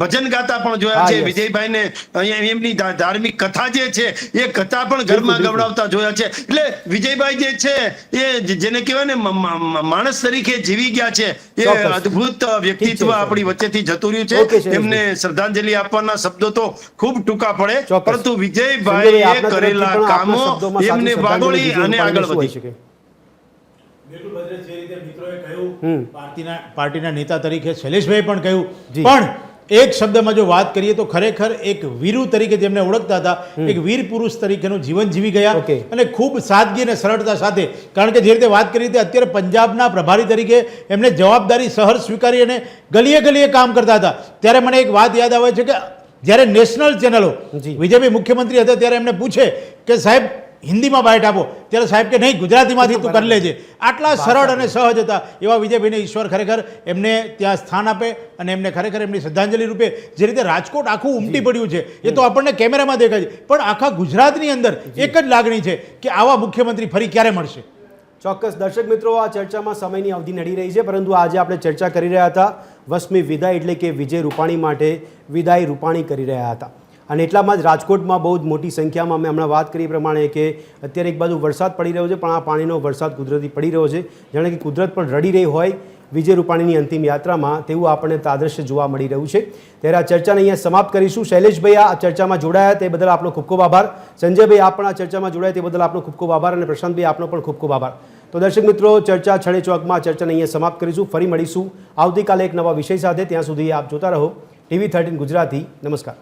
ભજન ગાતા પણ જોયા હા, છે. yes. વિજયભાઈને અહીંયા એમની ધાર્મિક કથા જે છે એ કથા પણ ઘરમાં બિલકુલ. ગવડાવતા જોયા છે. એટલે વિજયભાઈ જે છે એ જેને કહેવાય ને માણસ તરીકે જીવી ગયા છે. એ ચોક્કસ. અદ્ભુત ઠીક વ્યક્તિત્વ છે. આપણી વચ્ચેથી જતું રહ્યું ઓકે, છે. શૈલેષભાઈ. એમને શ્રદ્ધાંજલિ આપવાના શબ્દો તો ખૂબ ટૂંકા પડે, ચોક્કસ. પરંતુ સંજયભાઈ, વિજયભાઈએ આપના તરફથી કરેલા પણ આપના કામો શબ્દોમાં સાચી એમને શ્રદ્ધાંજલિ વાગોળી વિજય અને રૂપાણીને આગળ શું હોઈ વધી. શકે? બિલકુલ ભદ્રેશ, જે રીતે મિત્રોએ કહ્યું, હમ. પાર્ટીના નેતા તરીકે શૈલેષભાઈ પણ કહ્યું, જી. પણ એક શબ્દમાં જો વાત કરીએ તો ખરેખર એક વીરુ તરીકે જેમને ઓળખતા હતા, એક વીર પુરુષ તરીકેનું જીવન જીવી ગયા. ઓકે. અને ખૂબ સાદગી અને સરળતા સાથે, કારણ કે જે રીતે વાત કરી હતી અત્યારે પંજાબના પ્રભારી તરીકે એમને જવાબદારી સહર સ્વીકારી અને ગલીએ ગલીએ કામ કરતા હતા. ત્યારે મને એક વાત યાદ આવે છે કે જ્યારે નેશનલ ચેનલો જી. વિજયભાઈ મુખ્યમંત્રી હતા ત્યારે એમને પૂછે કે સાહેબ હિન્દીમાં બાઇટ આપો, ત્યારે સાહેબ કે નહીં ગુજરાતીમાંથી તું કરી લેજે. આટલા સરળ અને સહજ હતા એવા વિજયભાઈને ઈશ્વર ખરેખર એમને ત્યાં સ્થાન આપે અને એમને ખરેખર એમની શ્રદ્ધાંજલિ રૂપે જે રીતે રાજકોટ આખું ઉમટી પડ્યું છે એ તો આપણને કેમેરામાં દેખાય છે, પણ આખા ગુજરાતની અંદર એક જ લાગણી છે કે આવા મુખ્યમંત્રી ફરી ક્યારે મળશે. ચોક્કસ. દર્શક મિત્રો, આ ચર્ચામાં સમયની અવધિ નડી રહી છે, પરંતુ આજે આપણે ચર્ચા કરી રહ્યા હતા વસમી વિદાય એટલે કે વિજય રૂપાણી માટે વિદાય રૂપાણી કરી રહ્યા હતા. અને એટલામાં જ રાજકોટમાં બહુ જ મોટી સંખ્યામાં અમે હમણાં વાત કરી એ પ્રમાણે કે અત્યારે એક બાજુ વરસાદ પડી રહ્યો છે, પણ આ પાણીનો વરસાદ કુદરતી પડી રહ્યો છે, જાણે કે કુદરત પણ રડી રહી હોય વિજય રૂપાણીની અંતિમ યાત્રામાં, તેવું આપણને તાદૃશ્ય જોવા મળી રહ્યું છે. ત્યારે આ ચર્ચાને અહીંયા સમાપ્ત કરીશું. શૈલેષભાઈ આ ચર્ચામાં જોડાયા તે બદલ આપનો ખૂબ ખૂબ આભાર. સંજયભાઈ આપ પણ આ ચર્ચામાં જોડાયા તે બદલ આપનો ખૂબ ખૂબ આભાર. અને પ્રશાંતભાઈ આપનો પણ ખૂબ ખૂબ આભાર. તો દર્શક મિત્રો, ચર્ચા છડે ચોકમાં ચર્ચાને અહીંયા સમાપ્ત કરીશું. ફરી મળીશું આવતીકાલે એક નવા વિષય સાથે. ત્યાં સુધી આપ જોતા રહો TV13 ગુજરાતી. નમસ્કાર.